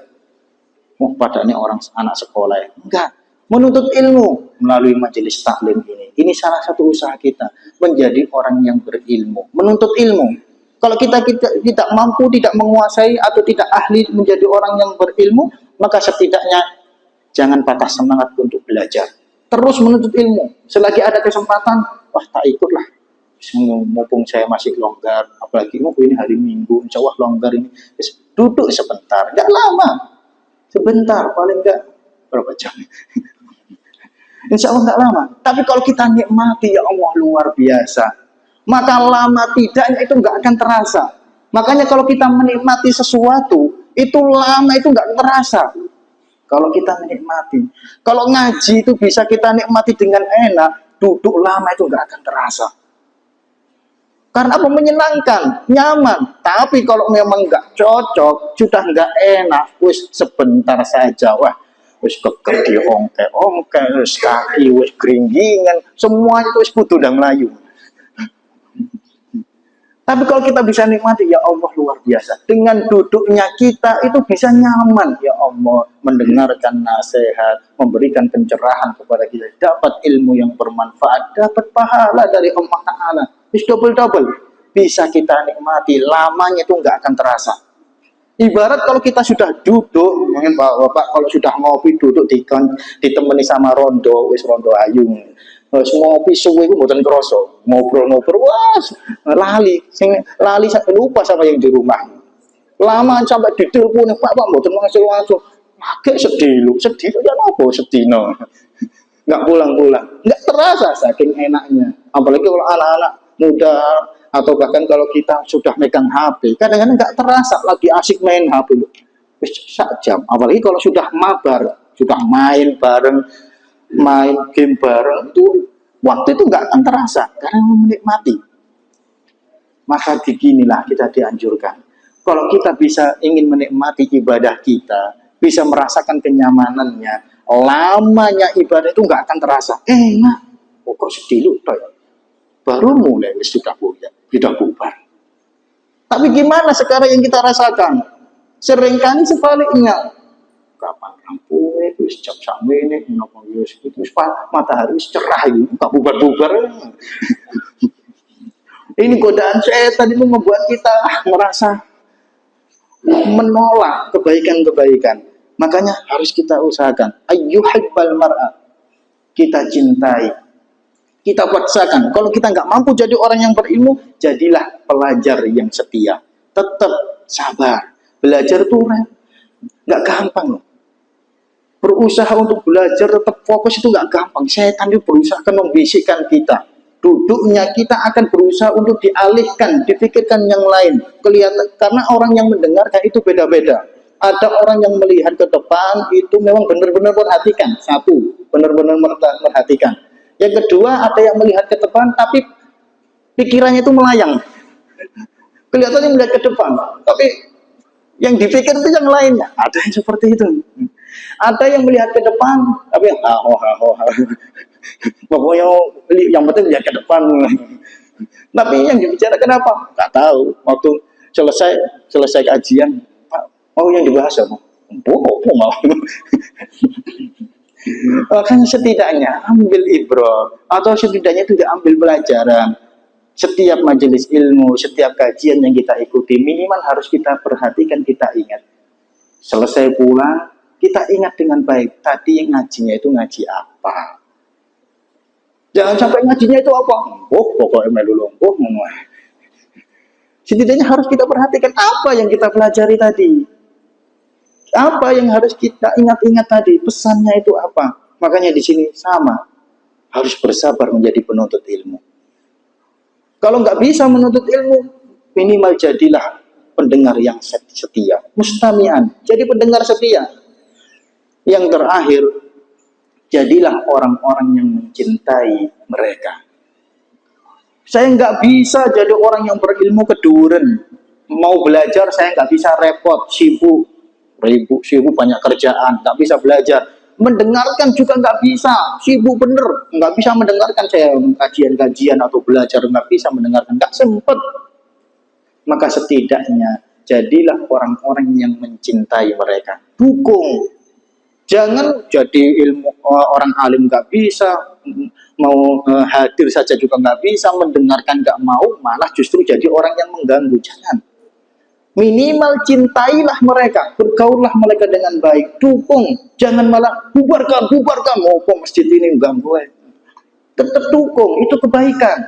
Oh, padahal orang anak sekolah ya. Enggak. Menuntut ilmu melalui majelis taklim ini. Ini salah satu usaha kita. Menjadi orang yang berilmu. Menuntut ilmu. Kalau kita tidak mampu, tidak menguasai, atau tidak ahli menjadi orang yang berilmu, maka setidaknya jangan patah semangat untuk belajar. Terus menuntut ilmu. Selagi ada kesempatan, wah tak ikutlah. Mumpung saya masih longgar, apalagi ini hari Minggu, insya Allah longgar ini, duduk sebentar, nggak lama, sebentar, paling nggak berapa jam, insya Allah nggak lama. Tapi kalau kita nikmati, ya Allah luar biasa, maka lama tidaknya itu nggak akan terasa. Makanya kalau kita menikmati sesuatu, itu lama itu nggak terasa. Kalau kita menikmati, kalau ngaji itu bisa kita nikmati dengan enak, duduk lama itu nggak akan terasa. Karena apa? Menyenangkan, nyaman. Tapi kalau memang nggak cocok, sudah nggak enak, wis sebentar saja, wah, wis keker diongke-ongke, wis kaki, wis keringgingan, semua itu wis kudu dan melayu. Tapi kalau kita bisa nikmati, ya Allah luar biasa. Dengan duduknya kita itu bisa nyaman, ya Allah, mendengarkan nasihat, memberikan pencerahan kepada kita, dapat ilmu yang bermanfaat, dapat pahala dari Allah Ta'ala. It's double-double. Bisa kita nikmati, lamanya itu nggak akan terasa. Ibarat kalau kita sudah duduk, mungkin Bapak kalau sudah ngopi duduk ditemani sama rondo, wis rondo ayung. Ngopi suwe itu mboten kroso, ngobrol-ngobrol, wah, lali sampai lupa sama yang di rumah. Lama sampai ditelepon, Pak mboten langsung. Agak sedih ya nopo sedino. Nggak pulang-pulang, nggak terasa saking enaknya. Apalagi kalau anak-anak muda, atau bahkan kalau kita sudah megang HP, kadang-kadang nggak terasa lagi asik main HP. Sak jam, apalagi kalau sudah mabar, sudah main bareng, main game bareng, itu waktu itu nggak akan terasa karena menikmati. Maka beginilah kita dianjurkan. Kalau kita bisa ingin menikmati ibadah kita, bisa merasakan kenyamanannya, lamanya ibadah itu nggak akan terasa. Enak, kok sedih lupa ya. Baru mulai sudah bubar. Tapi gimana sekarang yang kita rasakan? Seringkali sebaliknya. Kapan rampungnya itu jam sama ini, itu matahari cerah ini, tak bubar-bubar. Ini godaan setan itu membuat kita merasa menolak kebaikan-kebaikan. Makanya harus kita usahakan. Ayyuhibbal mar'a. Kita cintai. Kita paksakan. Kalau kita nggak mampu jadi orang yang berilmu, jadilah pelajar yang setia. Tetap sabar. Belajar itu nggak gampang loh. Berusaha untuk belajar tetap fokus itu nggak gampang. Setan itu berusaha membisikkan kita. Duduknya kita akan berusaha untuk dialihkan, dipikirkan yang lain. Kelihatan karena orang yang mendengarkan itu beda-beda. Ada orang yang melihat ke depan itu memang benar-benar perhatikan. Satu, benar-benar perhatikan. Yang kedua, ada yang melihat ke depan tapi pikirannya itu melayang. Kelihatannya melihat ke depan, tapi yang dipikir itu yang lainnya. Ada yang seperti itu. Ada yang melihat ke depan, tapi pokoknya yang penting lihat ke depan. Tapi yang dibicarakan apa? Nggak tahu. Waktu selesai kajian, Pak, yang dibahas apa? Malah. Makanya setidaknya ambil ibrah, atau setidaknya itu diambil pelajaran. Setiap majelis ilmu, setiap kajian yang kita ikuti, minimal harus kita perhatikan, kita ingat. Selesai pulang, kita ingat dengan baik, tadi yang ngajinya itu ngaji apa. Jangan sampai ngajinya itu apa? Oh, pokoknya melu lompoh. Setidaknya harus kita perhatikan apa yang kita pelajari tadi. Apa yang harus kita ingat-ingat tadi, pesannya itu apa. Makanya di sini sama, harus bersabar menjadi penuntut ilmu. Kalau nggak bisa menuntut ilmu, minimal jadilah pendengar yang setia. Mustami'an, jadi pendengar setia. Yang terakhir, jadilah orang-orang yang mencintai mereka. Saya nggak bisa jadi orang yang berilmu keduren. Mau belajar, saya nggak bisa, repot, sibuk, banyak kerjaan, nggak bisa belajar. Mendengarkan juga nggak bisa, sibuk bener, nggak bisa mendengarkan. Saya kajian-kajian atau belajar nggak bisa mendengarkan, nggak sempet. Maka setidaknya jadilah orang-orang yang mencintai mereka, dukung. Jangan jadi orang alim nggak bisa, mau hadir saja juga nggak bisa, mendengarkan nggak mau, malah justru jadi orang yang mengganggu. Jangan. Minimal cintailah mereka, bergaullah mereka dengan baik, dukung. Jangan malah bubarkan, mau kok masjid ini mengganggu. Tetap dukung, itu kebaikan.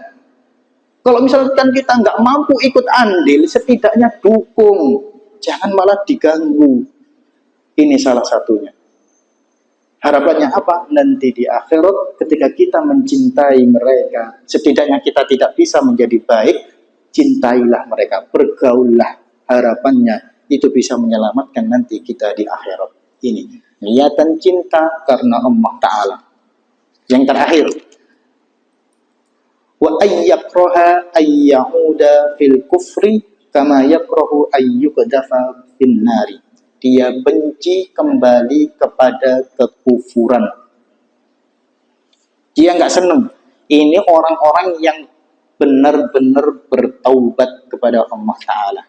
Kalau misalkan kita nggak mampu ikut andil, setidaknya dukung. Jangan malah diganggu. Ini salah satunya. Harapannya apa? Nanti di akhirat ketika kita mencintai mereka, setidaknya kita tidak bisa menjadi baik, cintailah mereka, bergaullah. Harapannya itu bisa menyelamatkan nanti kita di akhirat. Ini niatan cinta karena Allah Ta'ala. Yang terakhir, wa ayyakraha ayyauda fil kufri kama yakrahu ayyukdafa bin nari. Dia benci kembali kepada kekufuran. Dia nggak senang. Ini orang-orang yang benar-benar bertaubat kepada Allah Ta'ala.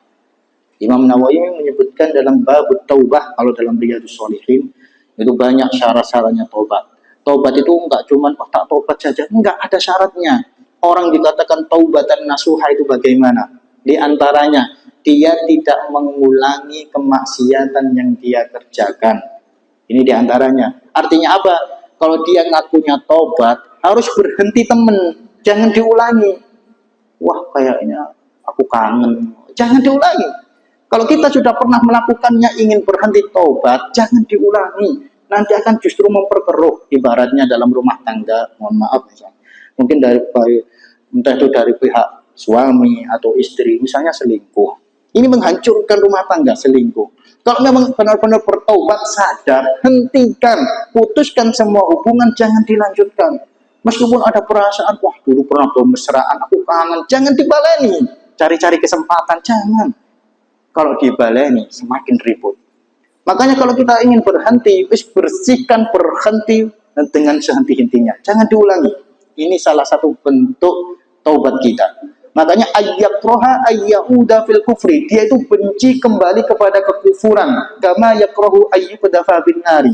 Imam Nawawi menyebutkan dalam bab taubah, kalau dalam Riyadhus Shalihin, itu banyak syarat-syaratnya taubat. Taubat itu enggak cuma tak taubat saja, enggak, ada syaratnya. Orang dikatakan taubatan nasuha itu bagaimana? Di antaranya, dia tidak mengulangi kemaksiatan yang dia kerjakan. Ini di antaranya. Artinya apa? Kalau dia ngakunya taubat, harus berhenti temen, jangan diulangi. Wah, kayaknya aku kangen. Jangan diulangi. Kalau kita sudah pernah melakukannya, ingin berhenti taubat, jangan diulangi. Nanti akan justru memperkeruh. Ibaratnya dalam rumah tangga, mohon maaf, mungkin entah itu dari pihak suami atau istri, misalnya selingkuh. Ini menghancurkan rumah tangga, selingkuh. Kalau memang benar-benar bertaubat, sadar, hentikan, putuskan semua hubungan, jangan dilanjutkan. Meskipun ada perasaan, wah dulu pernah bermesraan, aku kangen, jangan dibaleni. Cari-cari kesempatan, jangan. Kalau dibaleni semakin ribut. Makanya kalau kita ingin berhenti, bersihkan, berhenti dengan sehenti-hentinya. Jangan diulangi. Ini salah satu bentuk taubat kita. Makanya ayyakraha ayyauda fil kufri. Dia itu benci kembali kepada kekufuran. Kama yakrahu ayyukdafa bin nari.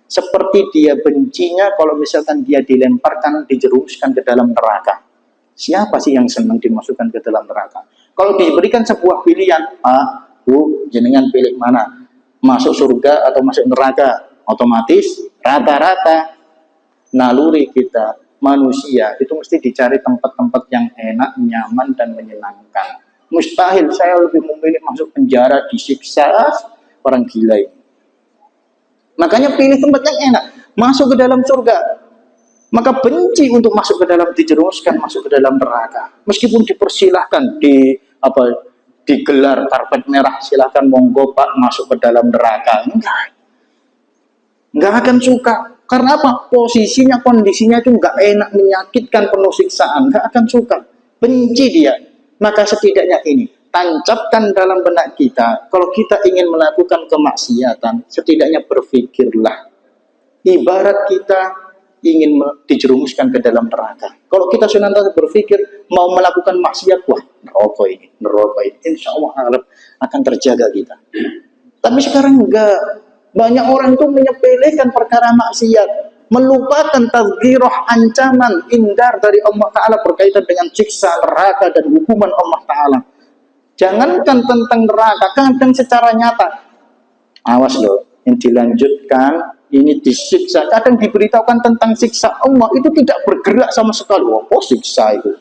Seperti dia bencinya kalau misalkan dia dilemparkan, dijerumuskan ke dalam neraka. Siapa sih yang senang dimasukkan ke dalam neraka? Kalau diberikan sebuah pilihan, Pak, Bu, jenengan pilih mana? Masuk surga atau masuk neraka? Otomatis rata-rata naluri kita manusia itu mesti dicari tempat-tempat yang enak, nyaman, dan menyenangkan. Mustahil saya lebih memilih masuk penjara, disiksa, orang gila ini. Makanya pilih tempat yang enak, masuk ke dalam surga. Maka benci untuk masuk ke dalam, dijerumuskan masuk ke dalam neraka. Meskipun dipersilahkan, digelar karpet merah, silahkan monggo Pak masuk ke dalam neraka. Enggak akan suka. Karena apa? Posisinya, kondisinya itu enggak enak, menyakitkan, penuh siksaan. Enggak akan suka. Benci dia. Maka setidaknya ini, tancapkan dalam benak kita, kalau kita ingin melakukan kemaksiatan, setidaknya berpikirlah. Ibarat kita ingin dijerumuskan ke dalam neraka. Kalau kita senantiasa berpikir mau melakukan maksiat, wah neraka ini, insya Allah akan terjaga kita. Tapi sekarang enggak. Banyak orang itu menyepelekan perkara maksiat. melupakan tazkirah, ancaman, indar dari Allah Ta'ala berkaitan dengan siksa neraka dan hukuman Allah Ta'ala. Jangankan tentang neraka, kadang secara nyata, awas loh, yang dilanjutkan, ini disiksa, kadang diberitahukan tentang siksa Allah, itu tidak bergerak sama sekali. Wah, oh siksa itu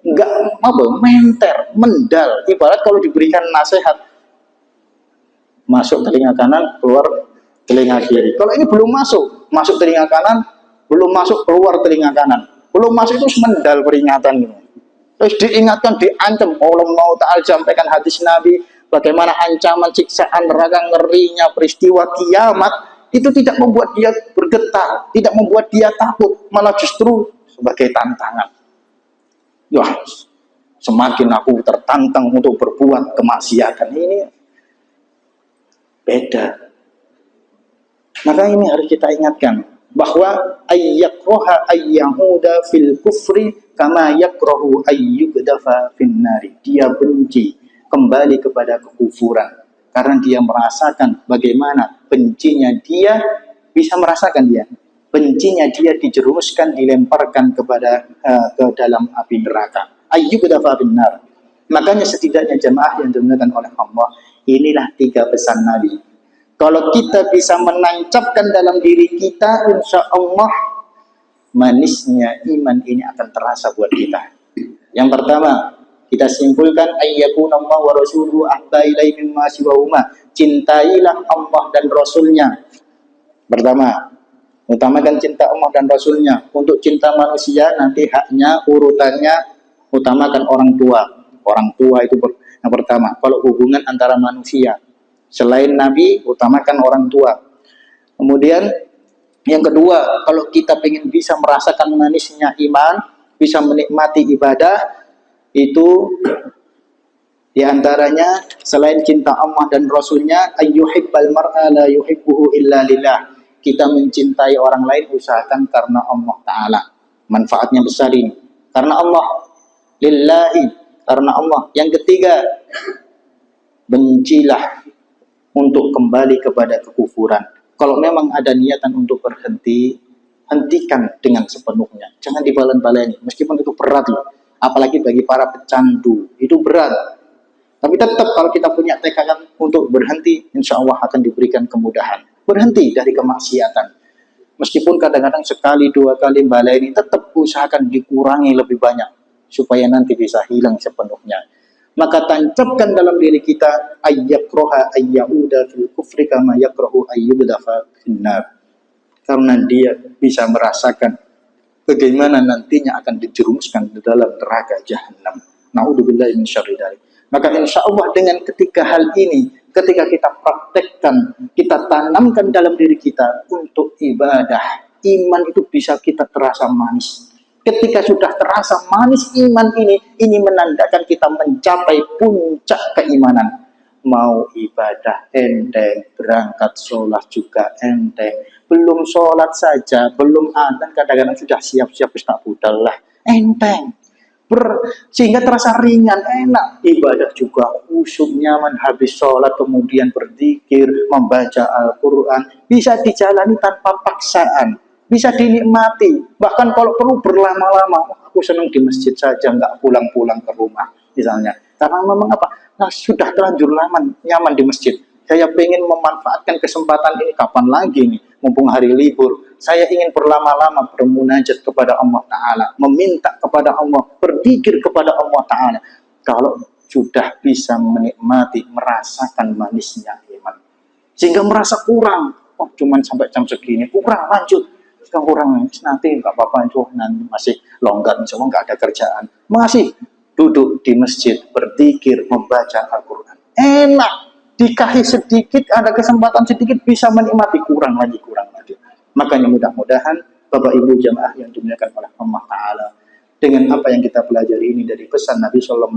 enggak apa, menter, mendal. Ibarat kalau diberikan nasihat, masuk telinga kanan, keluar telinga kiri. Kalau ini belum masuk, masuk telinga kanan, belum masuk, keluar telinga kanan. Belum masuk itu mendal peringatan. Terus diingatkan, diancam. Allah mau Ta'ala sampaikan hadis Nabi, bagaimana ancaman siksaan neraka, ngerinya peristiwa kiamat, itu tidak membuat dia bergetar, tidak membuat dia takut, malah justru sebagai tantangan. Wah, semakin aku tertantang untuk berbuat kemaksiatan ini, beda. Maka ini harus kita ingatkan bahwa ayyakroha ayyahuda fil kufri kama yakrohu ayyugdafa fin nari. Dia benci kembali kepada kekufuran karena dia merasakan bagaimana bencinya dia, bisa merasakan dia bencinya dia dijerumuskan, dilemparkan kepada ke dalam api neraka. Ayyugdafa fin nar. Makanya setidaknya jemaah yang dimuliakan oleh Allah, inilah 3 pesan Nabi. Kalau kita bisa menancapkan dalam diri kita, insya Allah manisnya iman ini akan terasa buat kita. Yang pertama, kita simpulkan ayyakunallahu wa rasuluhu ahba ilaihi mimma siwahuma. Cintailah Allah dan Rasulnya. Pertama, utamakan cinta Allah dan Rasulnya. Untuk cinta manusia nanti haknya, urutannya, utamakan orang tua. Orang tua itu yang pertama. Kalau hubungan antara manusia, selain Nabi, utamakan orang tua. Kemudian yang kedua, kalau kita ingin bisa merasakan manisnya iman, bisa menikmati ibadah, itu diantaranya selain cinta Allah dan Rasulnya, ayyuhibbal mar'a la yuhibbuhu illa lillah. Kita mencintai orang lain usahakan karena Allah Ta'ala. Manfaatnya besar ini. Karena Allah, lillahi, karena Allah. Yang ketiga, bencilah untuk kembali kepada kekufuran. Kalau memang ada niatan untuk berhenti, hentikan dengan sepenuhnya. Jangan dibalen-baleni, meskipun itu berat loh. Apalagi bagi para pecandu, itu berat. Tapi tetap kalau kita punya tekad untuk berhenti, insya Allah akan diberikan kemudahan. Berhenti dari kemaksiatan. Meskipun kadang-kadang sekali, 2 kali baleni, tetap usahakan dikurangi lebih banyak. Supaya nanti bisa hilang sepenuhnya. Maka tancapkan dalam diri kita ayyakroha ayyauda fil kufri kama yakrohu ayyudafa finnar. Karena dia bisa merasakan bagaimana nantinya akan dijerumuskan di dalam neraka jahanam. Na'udzubillahi min syarri dzalik. Maka insya Allah dengan ketika hal ini, ketika kita praktekkan, kita tanamkan dalam diri kita untuk ibadah, iman itu bisa kita terasa manis. Ketika sudah terasa manis iman ini menandakan kita mencapai puncak keimanan. Mau ibadah enteng, berangkat sholat juga enteng. Belum sholat saja, belum adzan kadang-kadang sudah siap-siap tak budal lah, enteng. Sehingga terasa ringan, enak. Ibadah juga khusyuk, nyaman, habis sholat kemudian berzikir, membaca Al-Quran, bisa dijalani tanpa paksaan, bisa dinikmati. Bahkan kalau perlu berlama-lama, aku senang di masjid saja, nggak pulang-pulang ke rumah misalnya. Karena memang apa? Nah, sudah terlanjur nyaman di masjid. Saya ingin memanfaatkan kesempatan ini, kapan lagi nih, mumpung hari libur. Saya ingin berlama-lama bermunajat kepada Allah Ta'ala, meminta kepada Allah, berzikir kepada Allah Ta'ala. Kalau sudah bisa menikmati, merasakan manisnya iman. Sehingga merasa kurang, oh cuman sampai jam segini, kurang, lanjut. Kurang, nanti nggak apa-apa, itu nanti masih longgar, misalnya nggak ada kerjaan. Masih duduk di masjid, berzikir, membaca Al-Quran. Enak, dikasih sedikit, ada kesempatan sedikit, bisa menikmati, kurang lagi, kurang lagi. Makanya mudah-mudahan Bapak Ibu jamaah yang dimuliakan oleh Allah Ta'ala, dengan apa yang kita pelajari ini dari pesan Nabi SAW,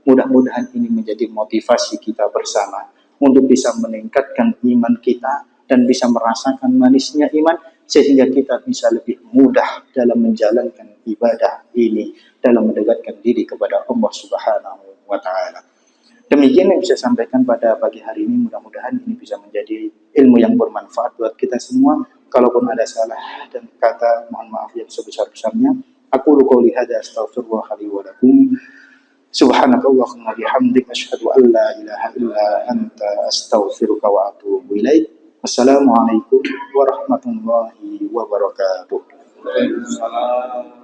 mudah-mudahan ini menjadi motivasi kita bersama untuk bisa meningkatkan iman kita dan bisa merasakan manisnya iman, sehingga kita bisa lebih mudah dalam menjalankan ibadah ini, dalam mendekatkan diri kepada Allah Subhanahu wa Ta'ala. Demikian yang bisa sampaikan pada pagi hari ini. Mudah-mudahan ini bisa menjadi ilmu yang bermanfaat buat kita semua. Kalaupun ada salah dan kata, mohon maaf yang sebesar-besarnya. Aku qouli hadza astaghfirullah li wa lakum. Subhanakallahumma bihamdika asyhadu an la ilaha illa anta astaghfiruka wa atubu ilaik. Wassalamualaikum warahmatullahi wabarakatuh. Waalaikumsalam.